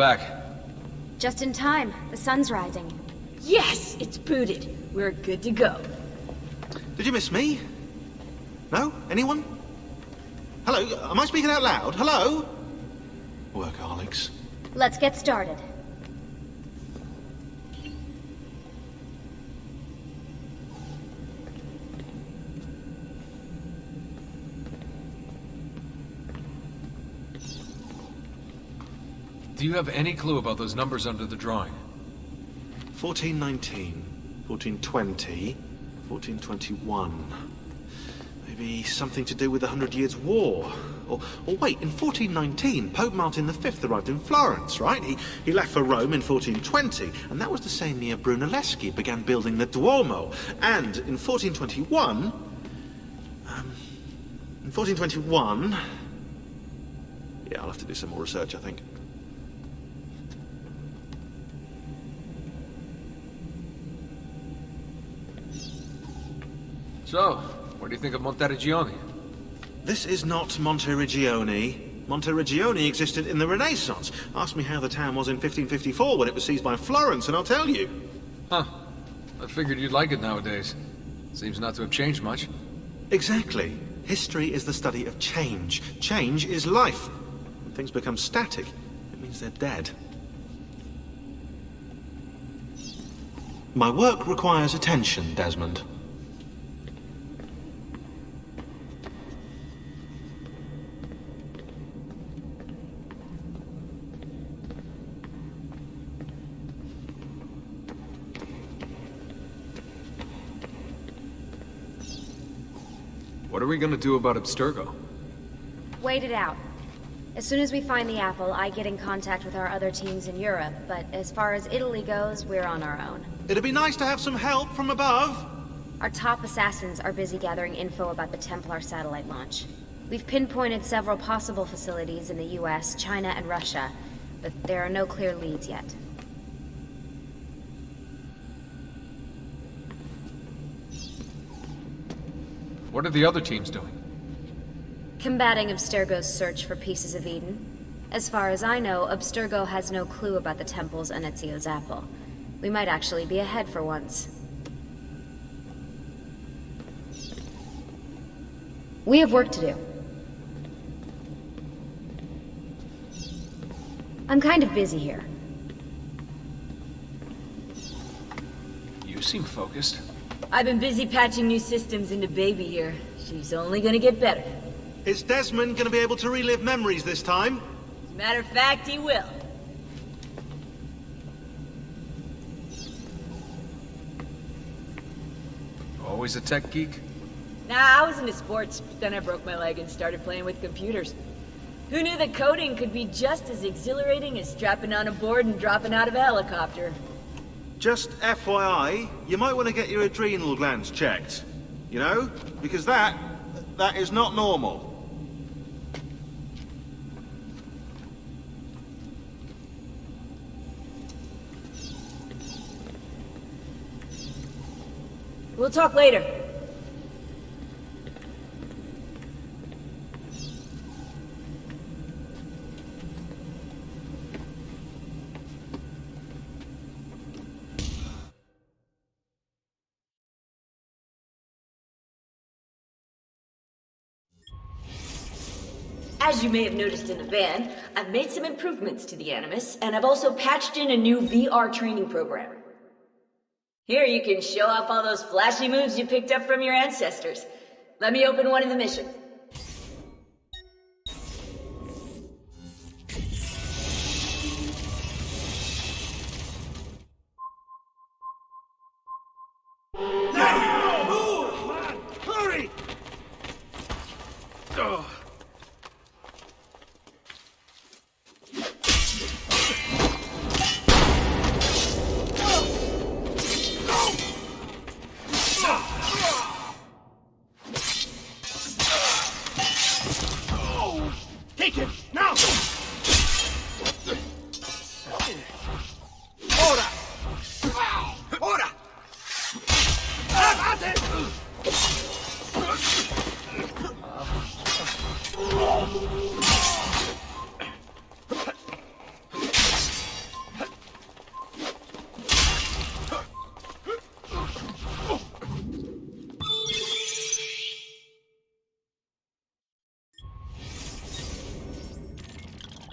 back. Just in time. The sun's rising. Yes, it's booted. We're good to go. Did you miss me? No? Anyone? Hello? Am I speaking out loud? Hello? Workaholics. Let's get started. Do you have any clue about those numbers under the drawing? 1419, 1420, 1421. Maybe something to do with the 100 Years' War. Or wait, in 1419, Pope Martin V arrived in Florence, right? He left for Rome in 1420, and that was the same year Brunelleschi began building the Duomo. And in 1421... Yeah, I'll have to do some more research, I think. So, what do you think of Monteriggioni? This is not Monteriggioni. Monteriggioni existed in the Renaissance. Ask me how the town was in 1554 when it was seized by Florence, and I'll tell you. Huh. I figured you'd like it nowadays. Seems not to have changed much. Exactly. History is the study of change. Change is life. When things become static, it means they're dead. My work requires attention, Desmond. What are we gonna do about Abstergo? Wait it out. As soon as we find the apple, I get in contact with our other teams in Europe, but as far as Italy goes, we're on our own. It'd be nice to have some help from above. Our top assassins are busy gathering info about the Templar satellite launch. We've pinpointed several possible facilities in the US, China, and Russia, but there are no clear leads yet. What are the other teams doing? Combating Abstergo's search for pieces of Eden. As far as I know, Abstergo has no clue about the temples and Ezio's apple. We might actually be ahead for once. We have work to do. I'm kind of busy here. You seem focused. I've been busy patching new systems into Baby here. She's only gonna get better. Is Desmond gonna be able to relive memories this time? As a matter of fact, he will. Always a tech geek? Nah, I was into sports, but then I broke my leg and started playing with computers. Who knew that coding could be just as exhilarating as strapping on a board and dropping out of a helicopter? Just FYI, you might want to get your adrenal glands checked. You know? Because that is not normal. We'll talk later. As you may have noticed in the van, I've made some improvements to the Animus, and I've also patched in a new VR training program. Here you can show off all those flashy moves you picked up from your ancestors. Let me open one of the missions. Move! Man, hurry! Take him, now! Ora! Ora! Avate!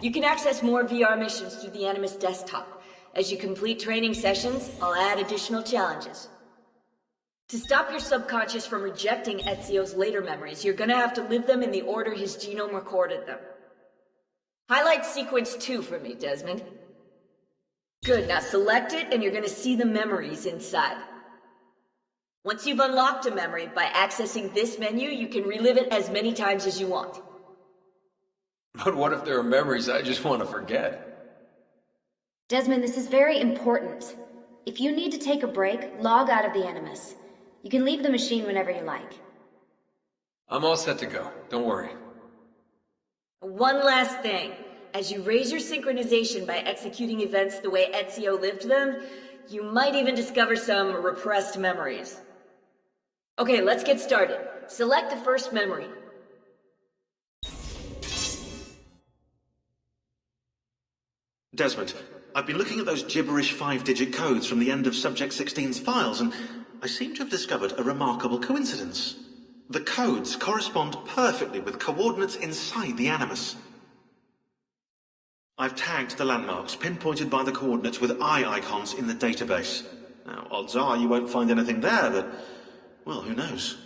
You can access more VR missions through the Animus desktop. As you complete training sessions, I'll add additional challenges. To stop your subconscious from rejecting Ezio's later memories, you're gonna have to live them in the order his genome recorded them. Highlight sequence 2 for me, Desmond. Good, now select it and you're gonna see the memories inside. Once you've unlocked a memory, by accessing this menu, you can relive it as many times as you want. But what if there are memories I just want to forget? Desmond, this is very important. If you need to take a break, log out of the Animus. You can leave the machine whenever you like. I'm all set to go. Don't worry. One last thing. As you raise your synchronization by executing events the way Ezio lived them, you might even discover some repressed memories. Okay, let's get started. Select the first memory. Desmond, I've been looking at those gibberish 5-digit codes from the end of Subject 16's files, and I seem to have discovered a remarkable coincidence. The codes correspond perfectly with coordinates inside the Animus. I've tagged the landmarks, pinpointed by the coordinates with eye icons in the database. Now, odds are you won't find anything there, but, well, who knows?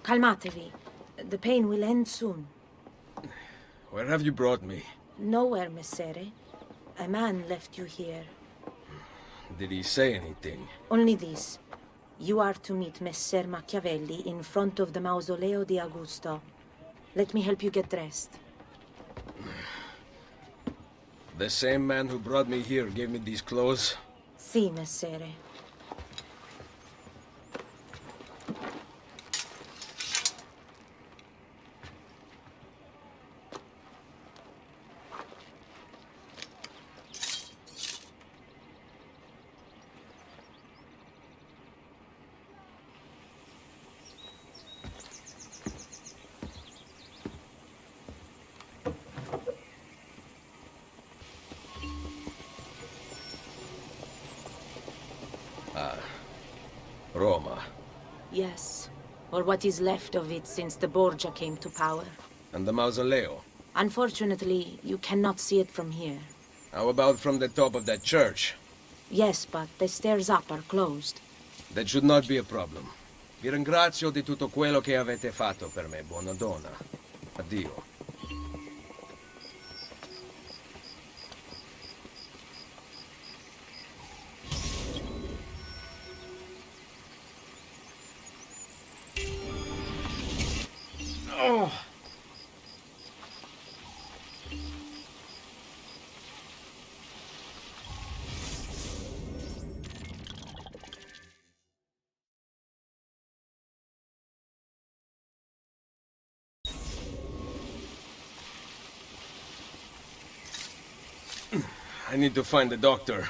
Calmatevi. The pain will end soon. Where have you brought me? Nowhere, Messere. A man left you here. Did he say anything? Only this. You are to meet Messer Machiavelli in front of the Mausoleo di Augusto. Let me help you get dressed. The same man who brought me here gave me these clothes? Si, Messere. Roma. Yes. Or what is left of it since the Borgia came to power. And the Mausoleo? Unfortunately, you cannot see it from here. How about from the top of that church? Yes, but the stairs up are closed. That should not be a problem. Vi ringrazio di tutto quello che avete fatto per me, buona donna. Addio. Oh. I need to find the doctor.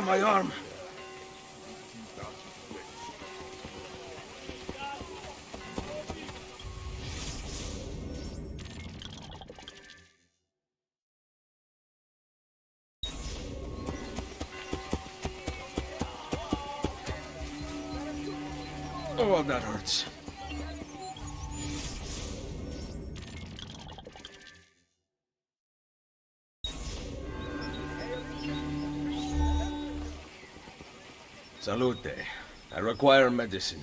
My arm. Oh, that hurts. Salute. I require medicine.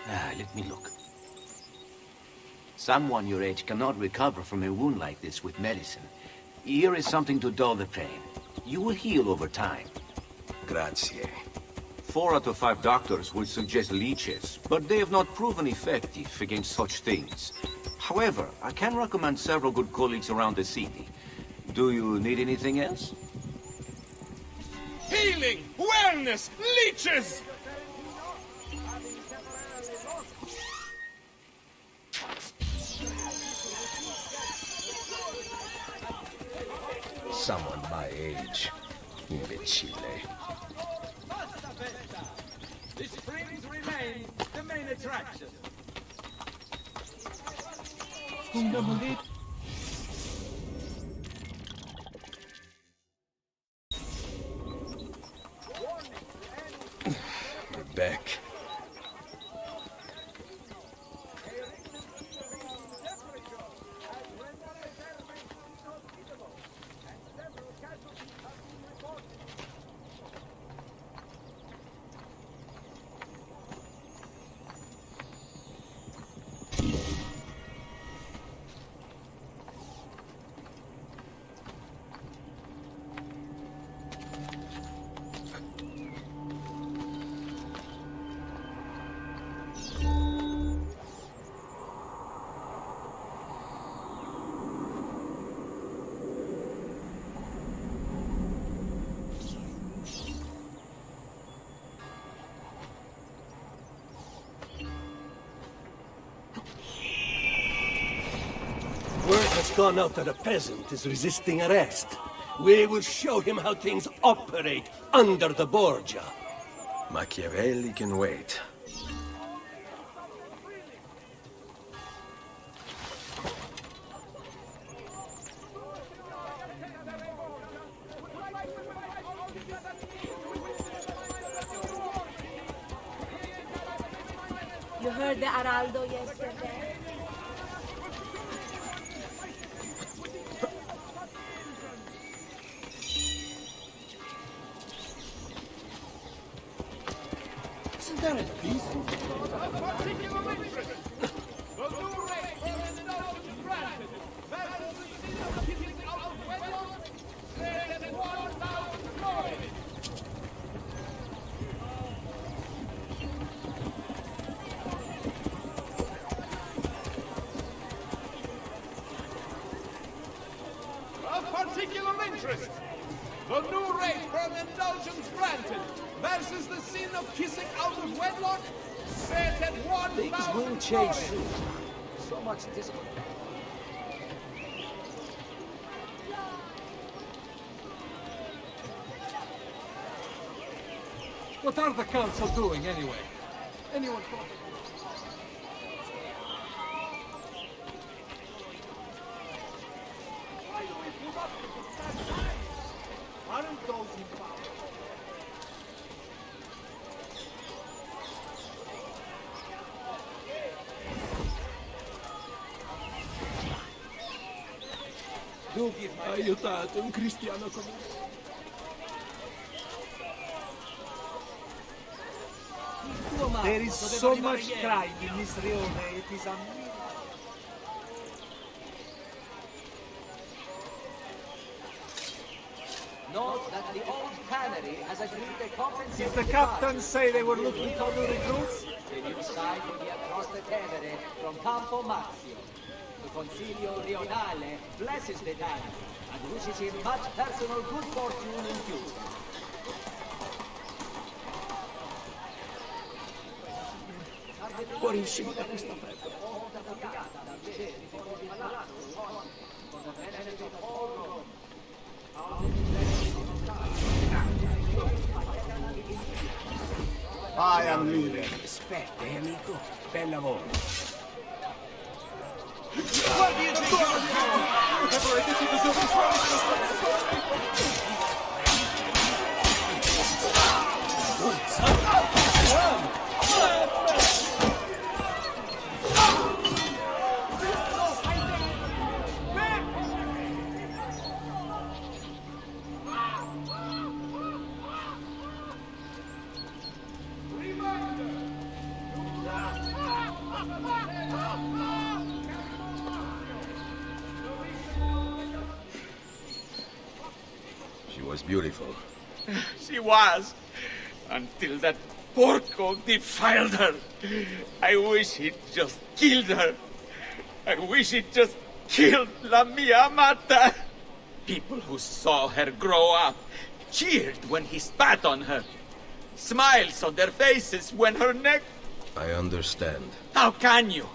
Let me look. Someone your age cannot recover from a wound like this with medicine. Here is something to dull the pain. You will heal over time. Grazie. 4 out of 5 doctors would suggest leeches, but they have not proven effective against such things. However, I can recommend several good colleagues around the city. Do you need anything else? Healing! Wellness! Leeches! Someone my age. Imbecile. The springs remain the main attraction. We're back. Word has gone out that a peasant is resisting arrest. We will show him how things operate under the Borgia. Machiavelli can wait. You heard the Araldo yesterday? Isn't there a piece? Of particular interest. The new rate for an indulgence granted versus the sin of keeping out of wedlock set at 1,000 coins. Of particular interest. The new rate for an indulgence granted versus the sin of kissing out of wedlock set at 1,000 Things will change soon. So much discipline. What are the council doing anyway? Anyone? Aren't those in power? Aiutate un cristiano come There is so much crime in this rione, it is a miracle. Note that the old cannery has agreed to compensate. Did the captains say they were looking for new recruits? The new site will be across the Tevere from Campo Marzio. The Concilio Rionale blesses the tannery and wishes him much personal good fortune in future. fuori insieme da questa febbre. I am leaving. Aspetta, amico. Bel lavoro. Guardi il She was beautiful. She was, until that porco defiled her. I wish he'd just killed her. I wish it just killed La Mia Amata. People who saw her grow up cheered when he spat on her. Smiles on their faces when her neck... I understand. How can you?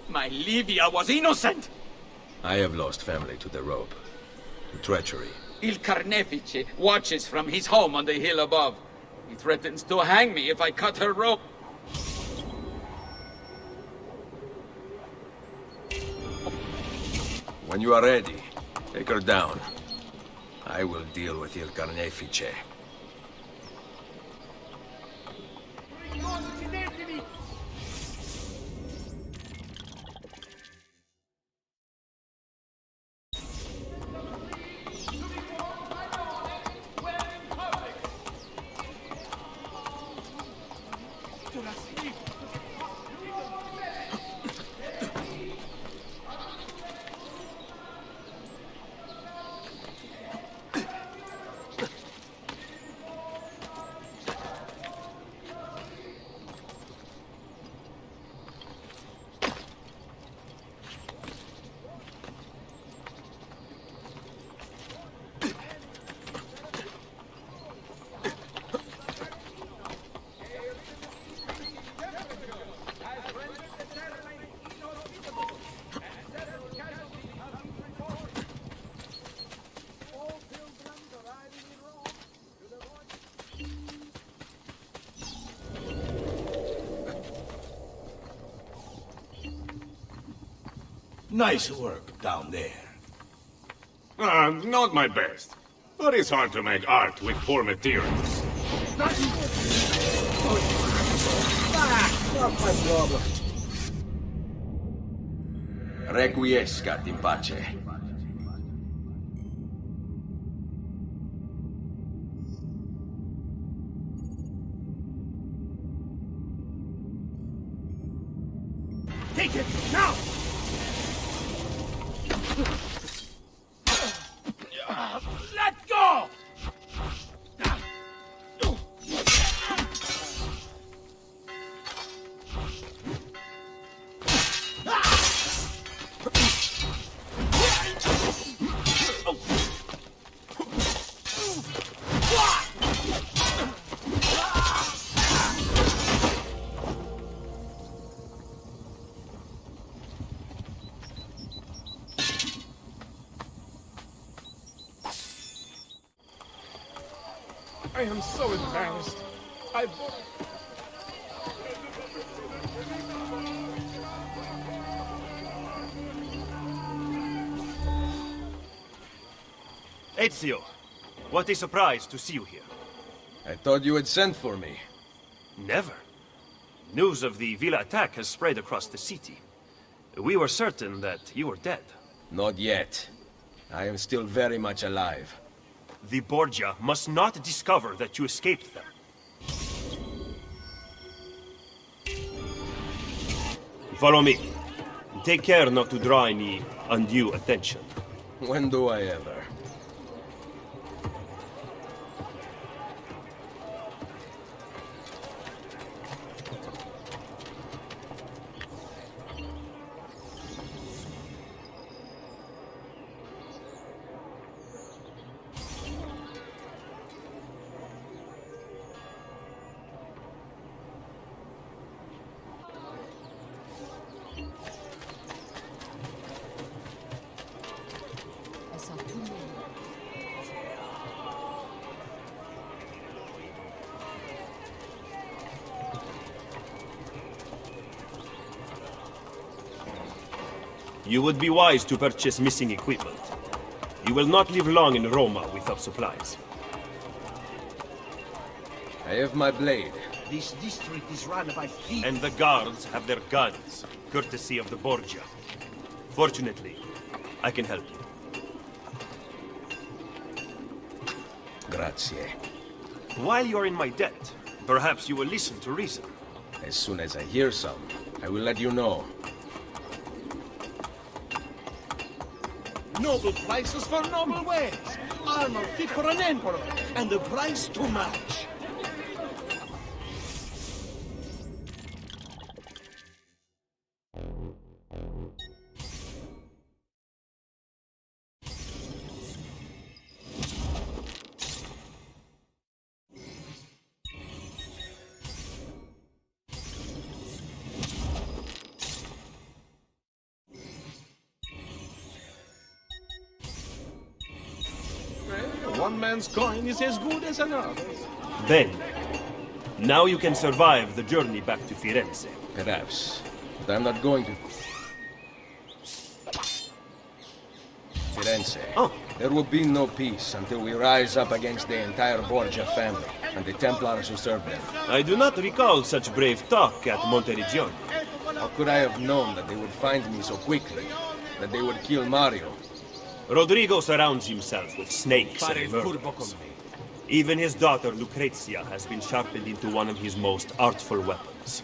My Livia was innocent. I have lost family to the rope. To treachery. Il Carnefice watches from his home on the hill above. He threatens to hang me if I cut her rope. When you are ready, take her down. I will deal with Il Carnefice. Nice work down there. Not my best. But it's hard to make art with poor materials. Not my problem. Requiescat in pace. Take it, now! Let go! I am so embarrassed. Ezio, what a surprise to see you here. I thought you had sent for me. Never. News of the Villa attack has spread across the city. We were certain that you were dead. Not yet. I am still very much alive. The Borgia must not discover that you escaped them. Follow me. Take care not to draw any undue attention. When do I ever? You would be wise to purchase missing equipment. You will not live long in Roma without supplies. I have my blade. This district is run by thieves. And the guards have their guns, courtesy of the Borgia. Fortunately, I can help you. Grazie. While you're in my debt, perhaps you will listen to reason. As soon as I hear some, I will let you know. Noble prices for noble ways. Armor fit for an emperor, and the price to match. one man's coin is as good as another's. Ben, now you can survive the journey back to Firenze. Perhaps, but I'm not going to. Firenze. Oh. There will be no peace until we rise up against the entire Borgia family and the Templars who serve them. I do not recall such brave talk at Monteriggioni. How could I have known that they would find me so quickly? That they would kill Mario? Rodrigo surrounds himself with snakes and murderers. Even his daughter Lucrezia has been sharpened into one of his most artful weapons.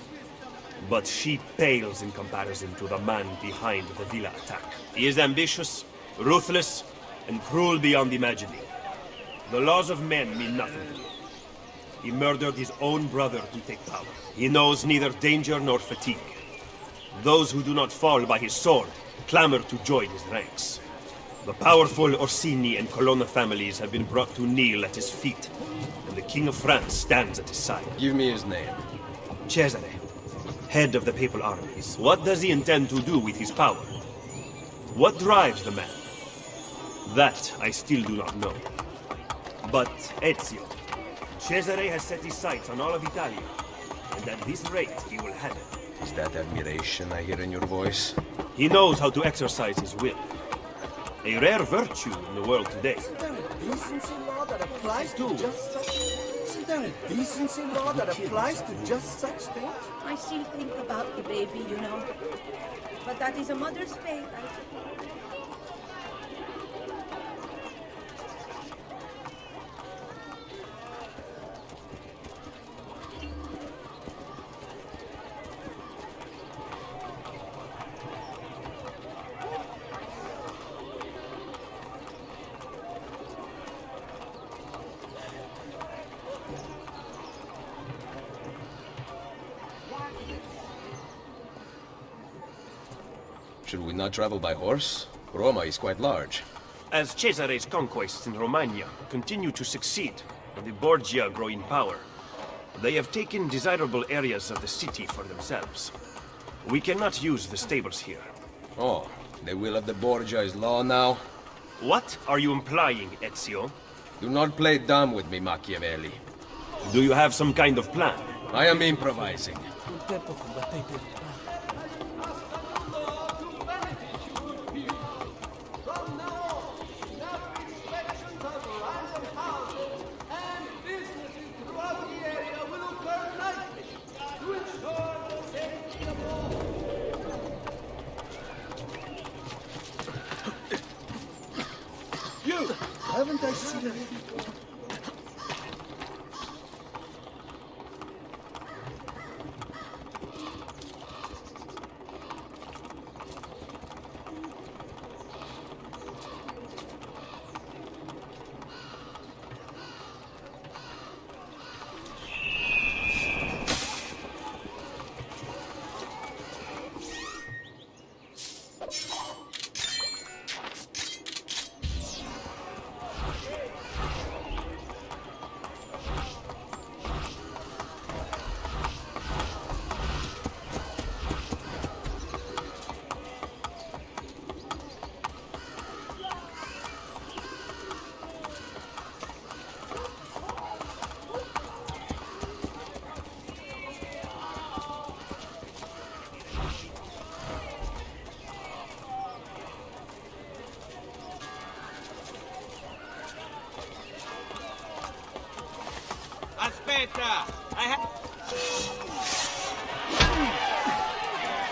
But she pales in comparison to the man behind the villa attack. He is ambitious, ruthless, and cruel beyond imagining. The laws of men mean nothing to him. He murdered his own brother to take power. He knows neither danger nor fatigue. Those who do not fall by his sword clamor to join his ranks. The powerful Orsini and Colonna families have been brought to kneel at his feet, and the King of France stands at his side. Give me his name. Cesare, head of the papal armies. What does he intend to do with his power? What drives the man? That I still do not know. But Ezio, Cesare has set his sights on all of Italia, and at this rate he will have it. Is that admiration I hear in your voice? He knows how to exercise his will. A rare virtue in the world today. Isn't there a decency law that applies to just such... Isn't there a decency law that applies to just such things? I still think about the baby, you know. But that is a mother's fate, I suppose. Should we not travel by horse? Roma is quite large. As Cesare's conquests in Romagna continue to succeed, and the Borgia grow in power, they have taken desirable areas of the city for themselves. We cannot use the stables here. Oh, the will of the Borgia is law now? What are you implying, Ezio? Do not play dumb with me, Machiavelli. Do you have some kind of plan? I am improvising. Haven't I seen it? Aspetta!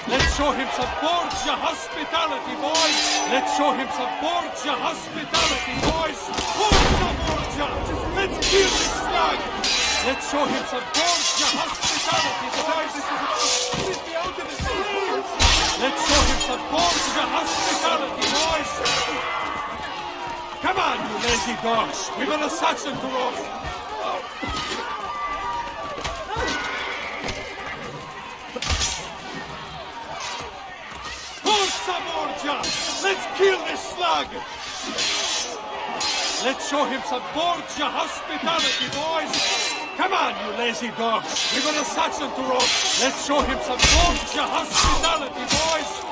Let's show him some Borgia hospitality, boys! Let's show him some Borgia hospitality, boys! Forza Borgia! Let's kill this slug! Let's show him some Borgia hospitality, boys! Let's show him some Borgia hospitality, boys! Come on, you lazy dogs! We've an assassin to roast! Forza Borgia! Let's kill this slug! Let's show him some Borgia hospitality, boys! Come on, you lazy dogs! We've an assassin to roast! Let's show him some Borgia hospitality, boys!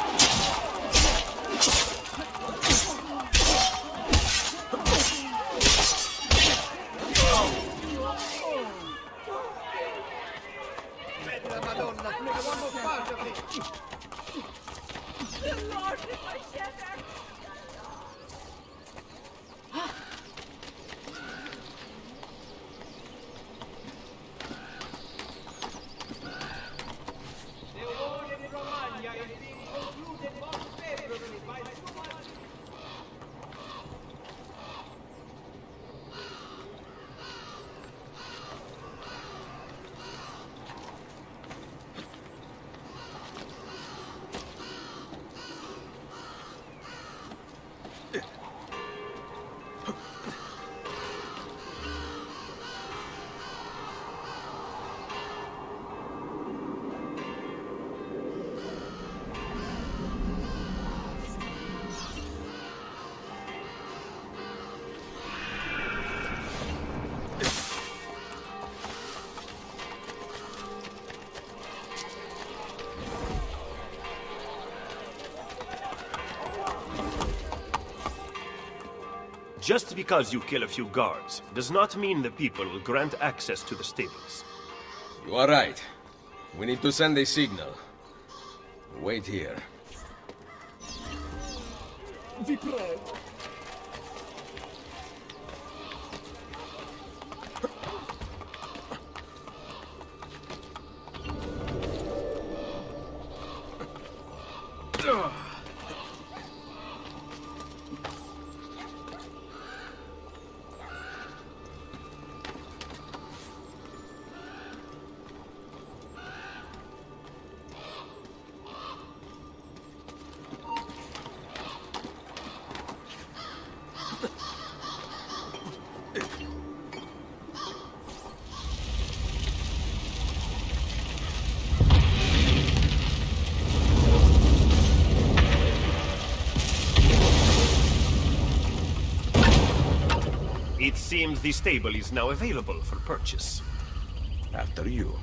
Lord, is my shepherd! The war in Romagna is being concluded most favorably by so much. Just because you kill a few guards does not mean the people will grant access to the stables. You are right. We need to send a signal. Wait here. Vi prego. It seems the stable is now available for purchase. After you.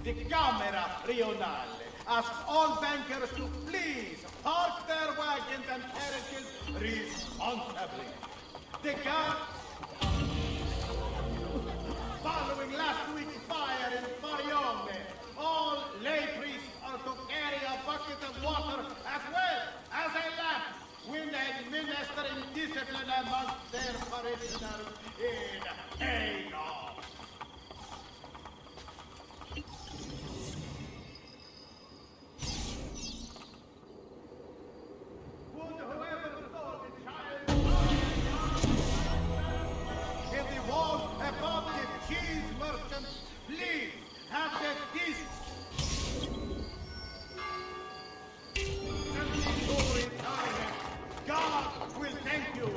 The Camera Rionale asks all bankers to please park their wagons and carriages responsibly. The guard... Following last week's fire in Farione, all lay priests are to carry a bucket of water as well as a lamp when administering discipline amongst their parishioners in chaos. Would whoever stole the child in the wall above the cheese merchant please have the disc to retirement. God will thank you.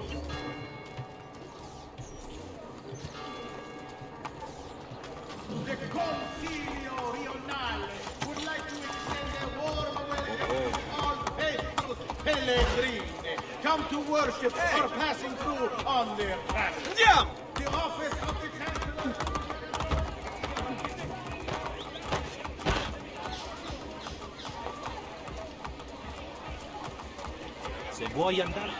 The Concilio Rionale would like to extend a warm welcome to all faithful pellegrini come to worship or passing through on their travels. Yeah. The office of the Chancellor. Se vuoi andare...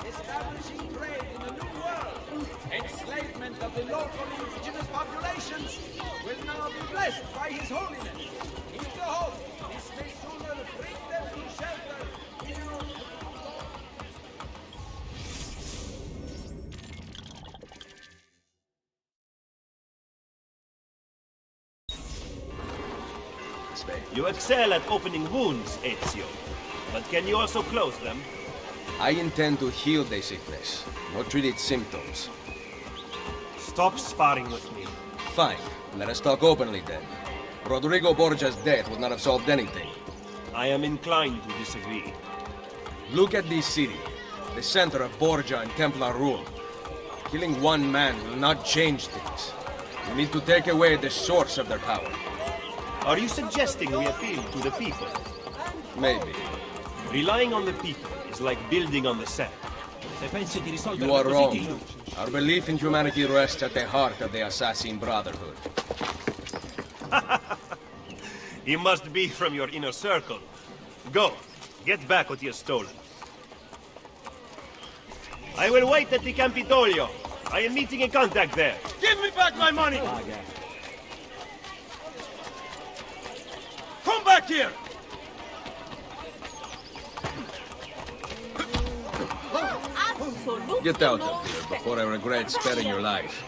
Establishing trade in a new world. Enslavement of the local indigenous populations will now be blessed by His Holiness. Keep the hope. This may sooner bring them to shelter. You excel at opening wounds, Ezio. But can you also close them? I intend to heal the sickness, not treat its symptoms. Stop sparring with me. Fine. Let us talk openly then. Rodrigo Borgia's death would not have solved anything. I am inclined to disagree. Look at this city, the center of Borgia and Templar rule. Killing one man will not change things. We need to take away the source of their power. Are you suggesting we appeal to the people? Maybe. Relying on the people is like building on the sand. You are wrong. Our belief in humanity rests at the heart of the Assassin Brotherhood. He must be from your inner circle. Go, get back what he has stolen. I will wait at the Campidoglio. I am meeting a contact there. Give me back my money! Come back here! Get out of here before I regret sparing your life.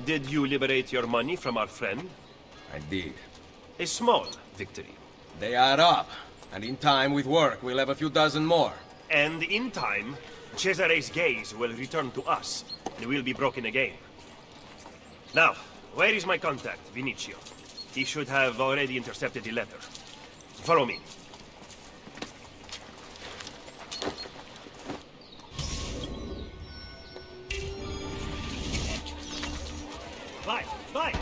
Did you liberate your money from our friend? I did. A small victory. They are up, and in time with work we'll have a few dozen more. And in time, Cesare's gaze will return to us, and we'll be broken again. Now, where is my contact, Vinicio? He should have already intercepted the letter. Follow me. Vai, vai!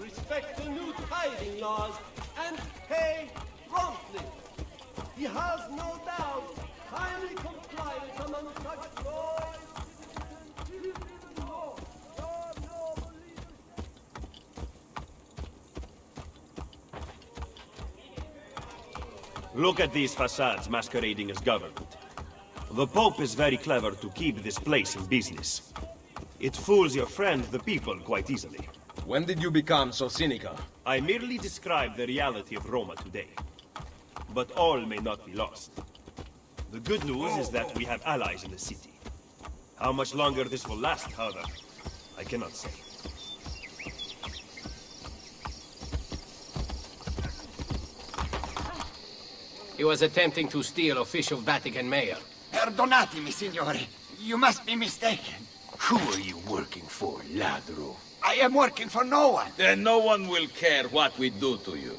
Respect the new tithing laws and pay promptly. He has no doubt timely compliance among such laws. Look at these facades masquerading as government. The Pope is very clever to keep this place in business. It fools your friend, the people, quite easily. When did you become so cynical? I merely describe the reality of Roma today. But all may not be lost. The good news is that we have allies in the city. How much longer this will last, however, I cannot say. He was attempting to steal official Vatican mail. Perdonatemi, signore. You must be mistaken. Who are you working for, ladro? I am working for no one. Then no one will care what we do to you.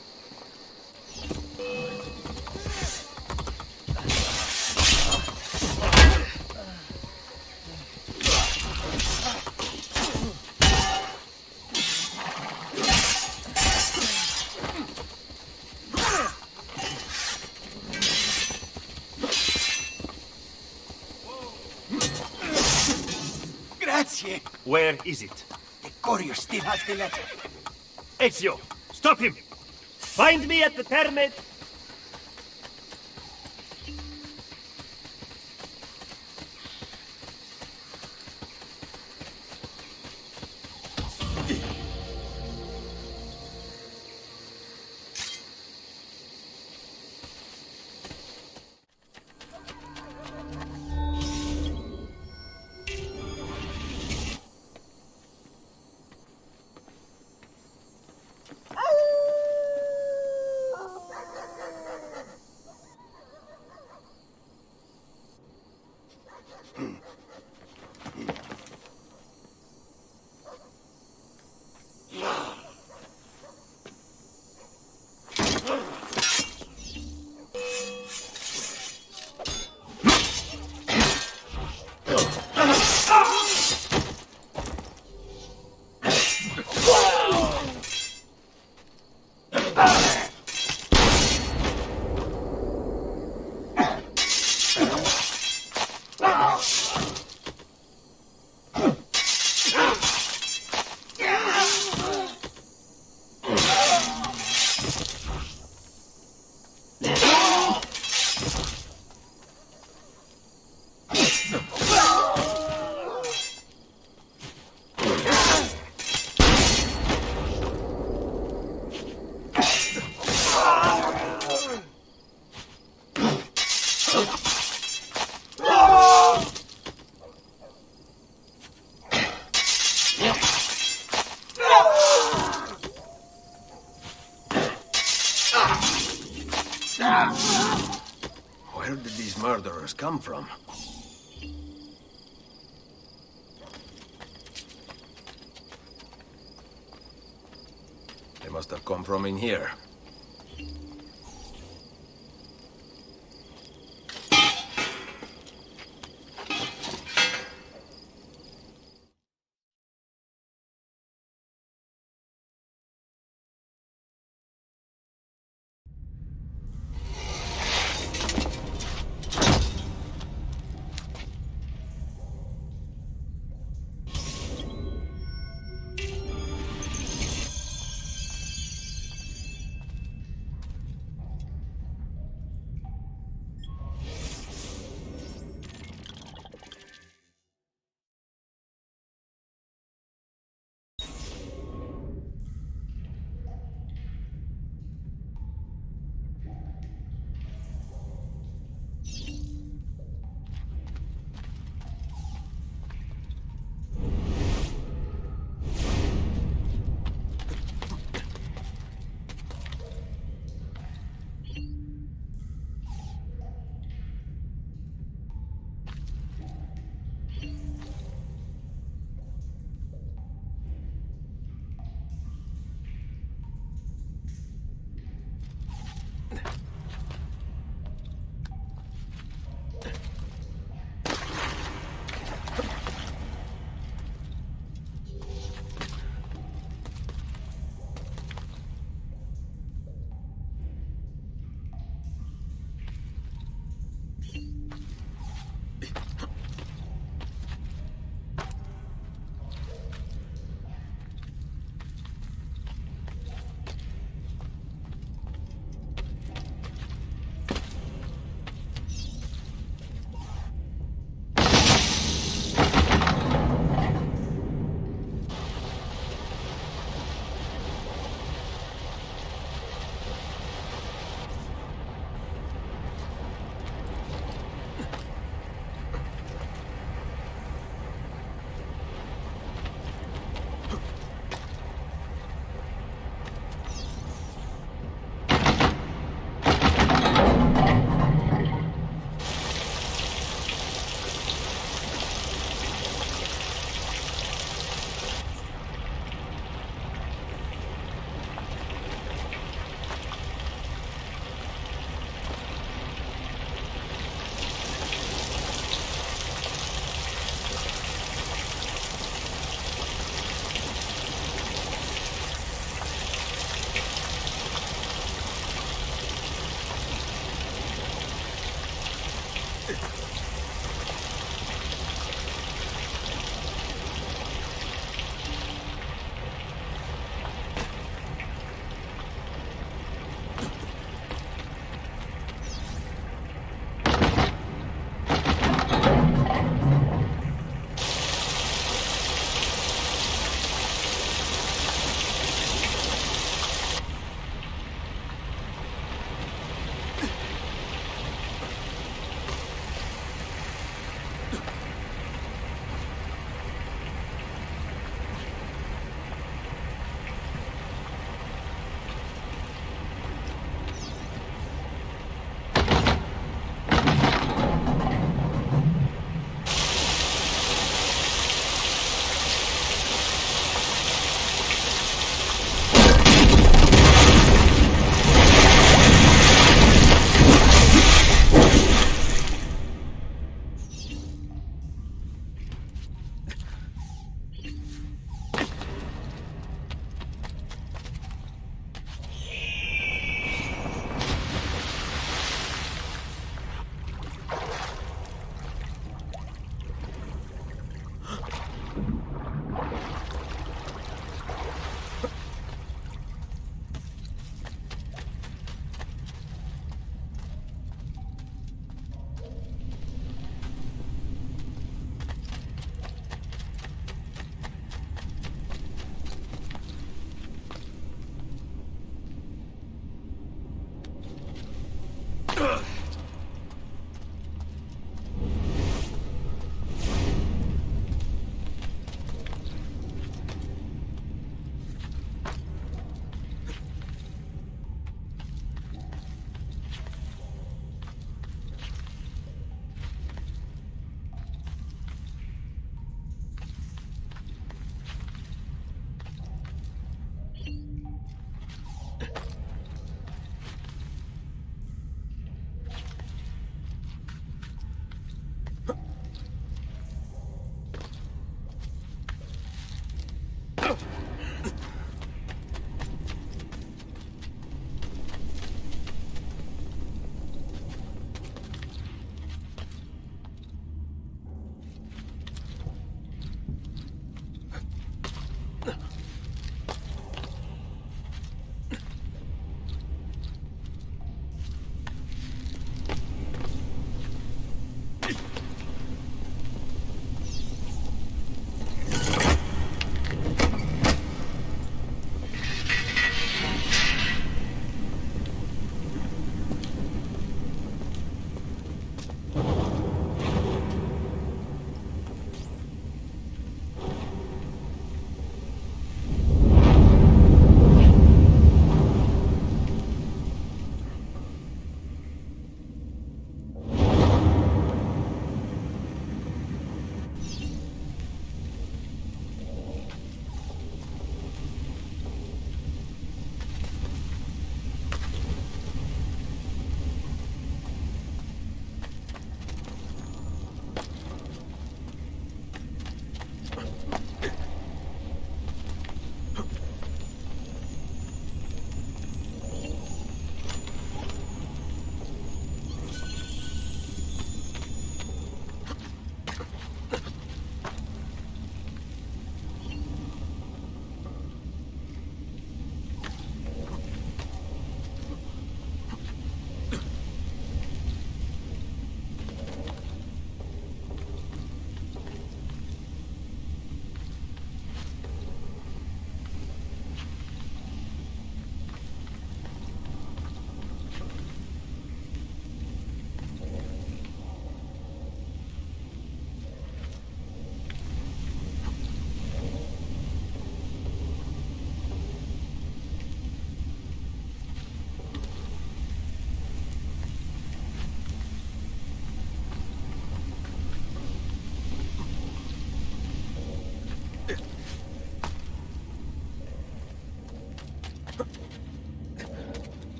Grazie. Where is it? The courier still has the letter. Ezio, stop him! Find me at the Terme... Where did these murderers come from? must have come from in here.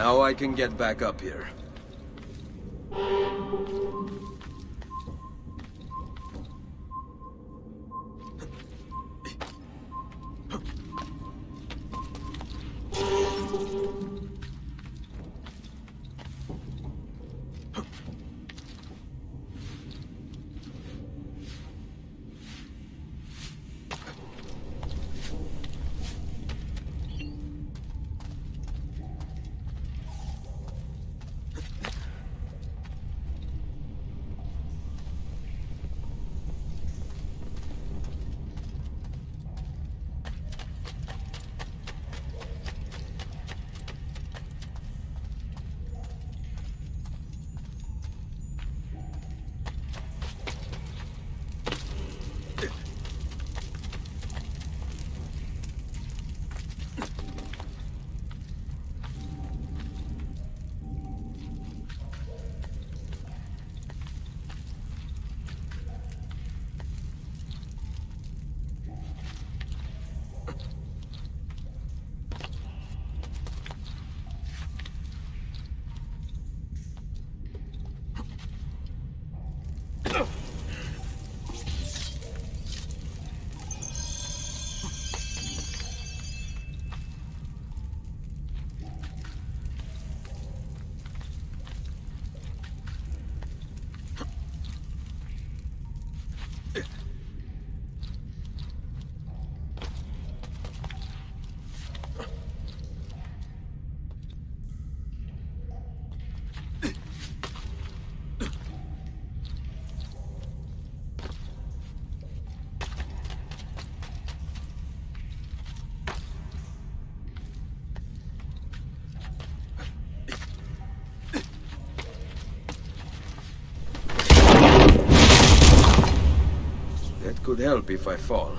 Now I can get back up here. could help if I fall.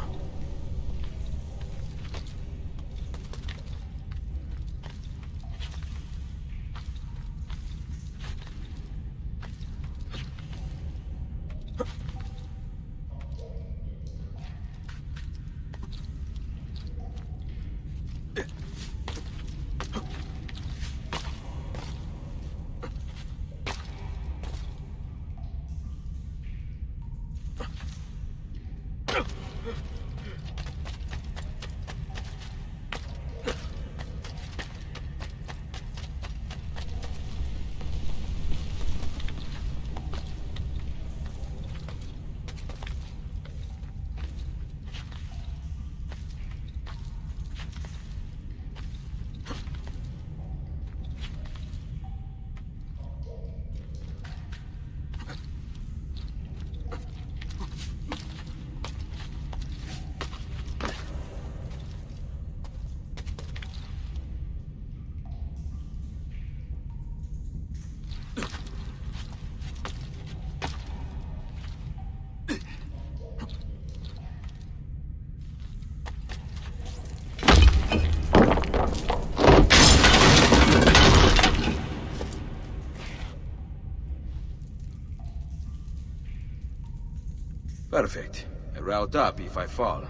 Perfect. A route up if I fall.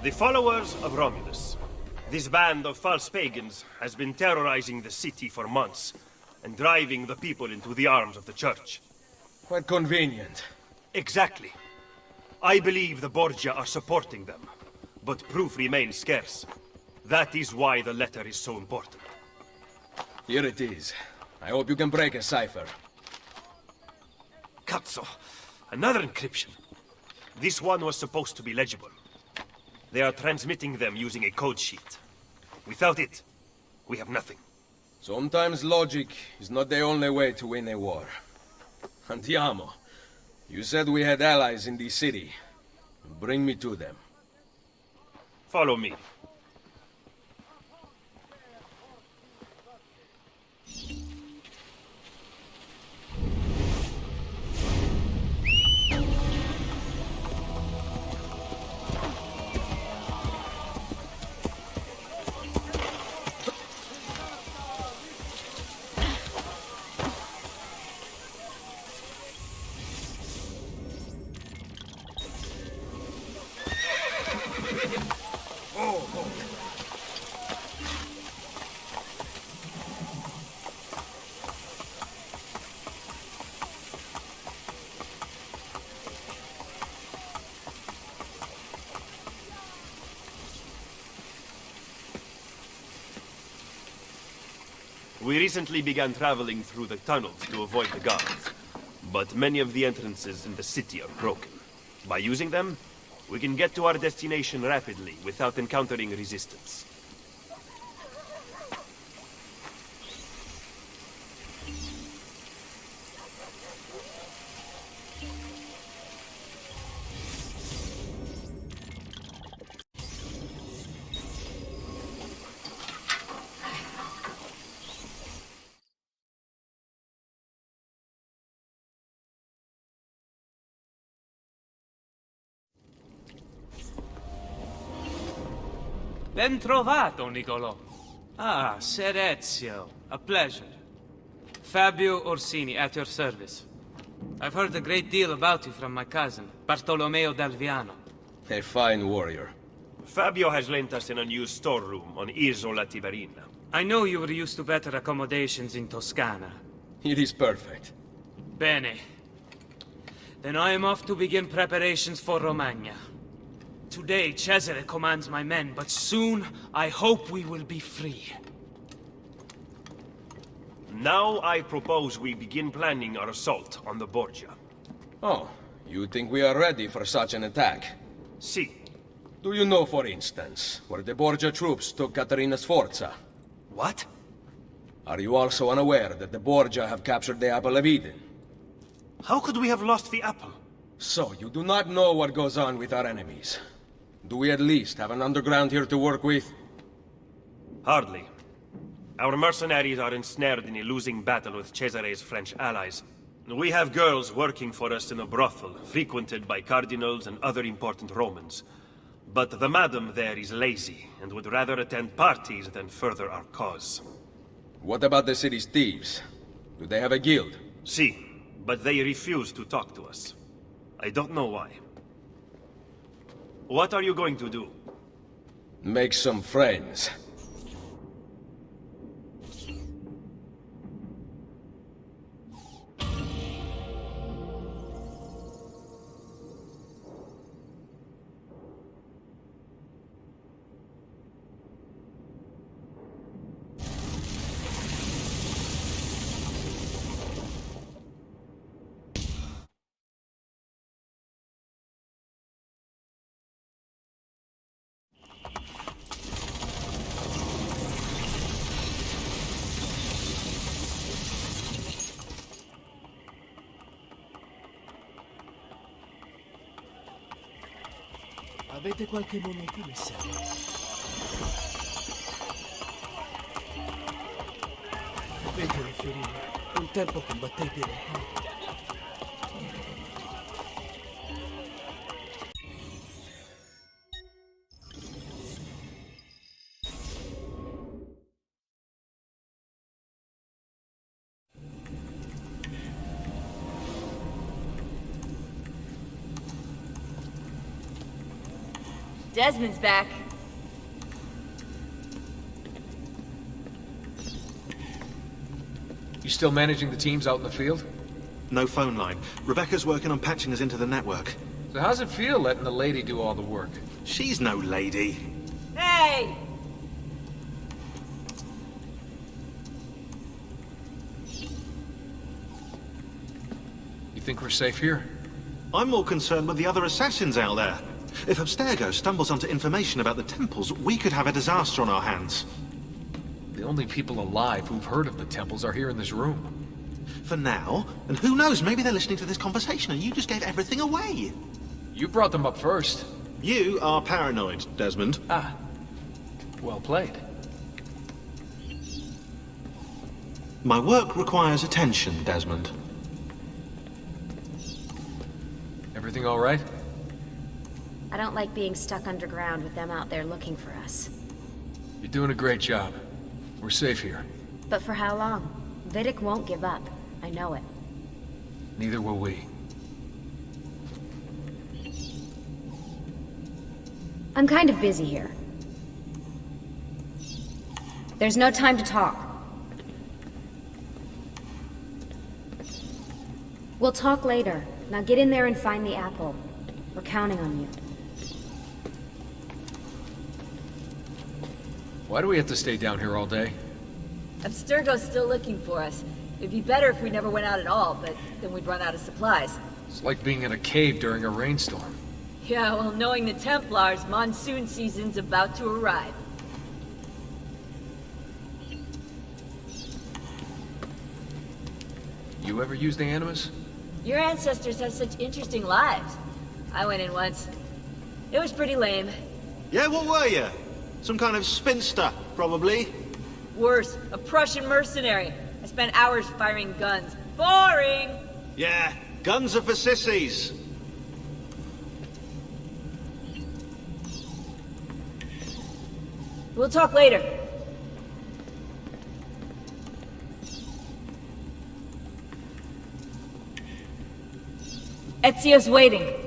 The followers of Romulus. This band of false pagans has been terrorizing the city for months and driving the people into the arms of the church. Quite convenient. Exactly. I believe the Borgia are supporting them, but proof remains scarce. That is why the letter is so important. Here it is. I hope you can break a cipher. Cazzo! Another encryption. This one was supposed to be legible. They are transmitting them using a code sheet. Without it, we have nothing. Sometimes logic is not the only way to win a war. Andiamo. You said we had allies in this city. Bring me to them. Follow me. We recently began traveling through the tunnels to avoid the guards, but many of the entrances in the city are broken. By using them, we can get to our destination rapidly without encountering resistance. Ben trovato, Nicolò. Ah, Ser Ezio. A pleasure. Fabio Orsini, at your service. I've heard a great deal about you from my cousin, Bartolomeo d'Alviano. A fine warrior. Fabio has lent us in a new storeroom on Isola Tiberina. I know you were used to better accommodations in Toscana. It is perfect. Bene. Then I am off to begin preparations for Romagna. Today, Cesare commands my men, but soon, I hope we will be free. Now I propose we begin planning our assault on the Borgia. Oh, you think we are ready for such an attack? Si. Do you know, for instance, where the Borgia troops took Caterina Sforza? What? Are you also unaware that the Borgia have captured the Apple of Eden? How could we have lost the apple? So, you do not know what goes on with our enemies. Do we at least have an underground here to work with? Hardly. Our mercenaries are ensnared in a losing battle with Cesare's French allies. We have girls working for us in a brothel, frequented by cardinals and other important Romans. But the madam there is lazy, and would rather attend parties than further our cause. What about the city's thieves? Do they have a guild? Si, but they refuse to talk to us. I don't know why. What are you going to do? Make some friends. Avete qualche moneta, messer? Vedi le fiorine, un tempo combattete le Desmond's back. You still managing the teams out in the field? No phone line. Rebecca's working on patching us into the network. So how's it feel letting the lady do all the work? She's no lady. Hey! You think we're safe here? I'm more concerned with the other assassins out there. If Abstergo stumbles onto information about the temples, we could have a disaster on our hands. The only people alive who've heard of the temples are here in this room. For now, and who knows, maybe they're listening to this conversation and you just gave everything away. You brought them up first. You are paranoid, Desmond. Ah. Well played. My work requires attention, Desmond. Everything all right? I don't like being stuck underground with them out there looking for us. You're doing a great job. We're safe here. But for how long? Vidic won't give up. I know it. Neither will we. I'm kind of busy here. There's no time to talk. We'll talk later. Now get in there and find the apple. We're counting on you. Why do we have to stay down here all day? Abstergo's still looking for us. It'd be better if we never went out at all, but then we'd run out of supplies. It's like being in a cave during a rainstorm. Yeah, well, knowing the Templars, monsoon season's about to arrive. You ever use the Animus? Your ancestors had such interesting lives. I went in once. It was pretty lame. Yeah, what were you? Some kind of spinster, probably. Worse, a Prussian mercenary. I spent hours firing guns. Boring! Yeah, guns are for sissies. We'll talk later. Ezio's waiting.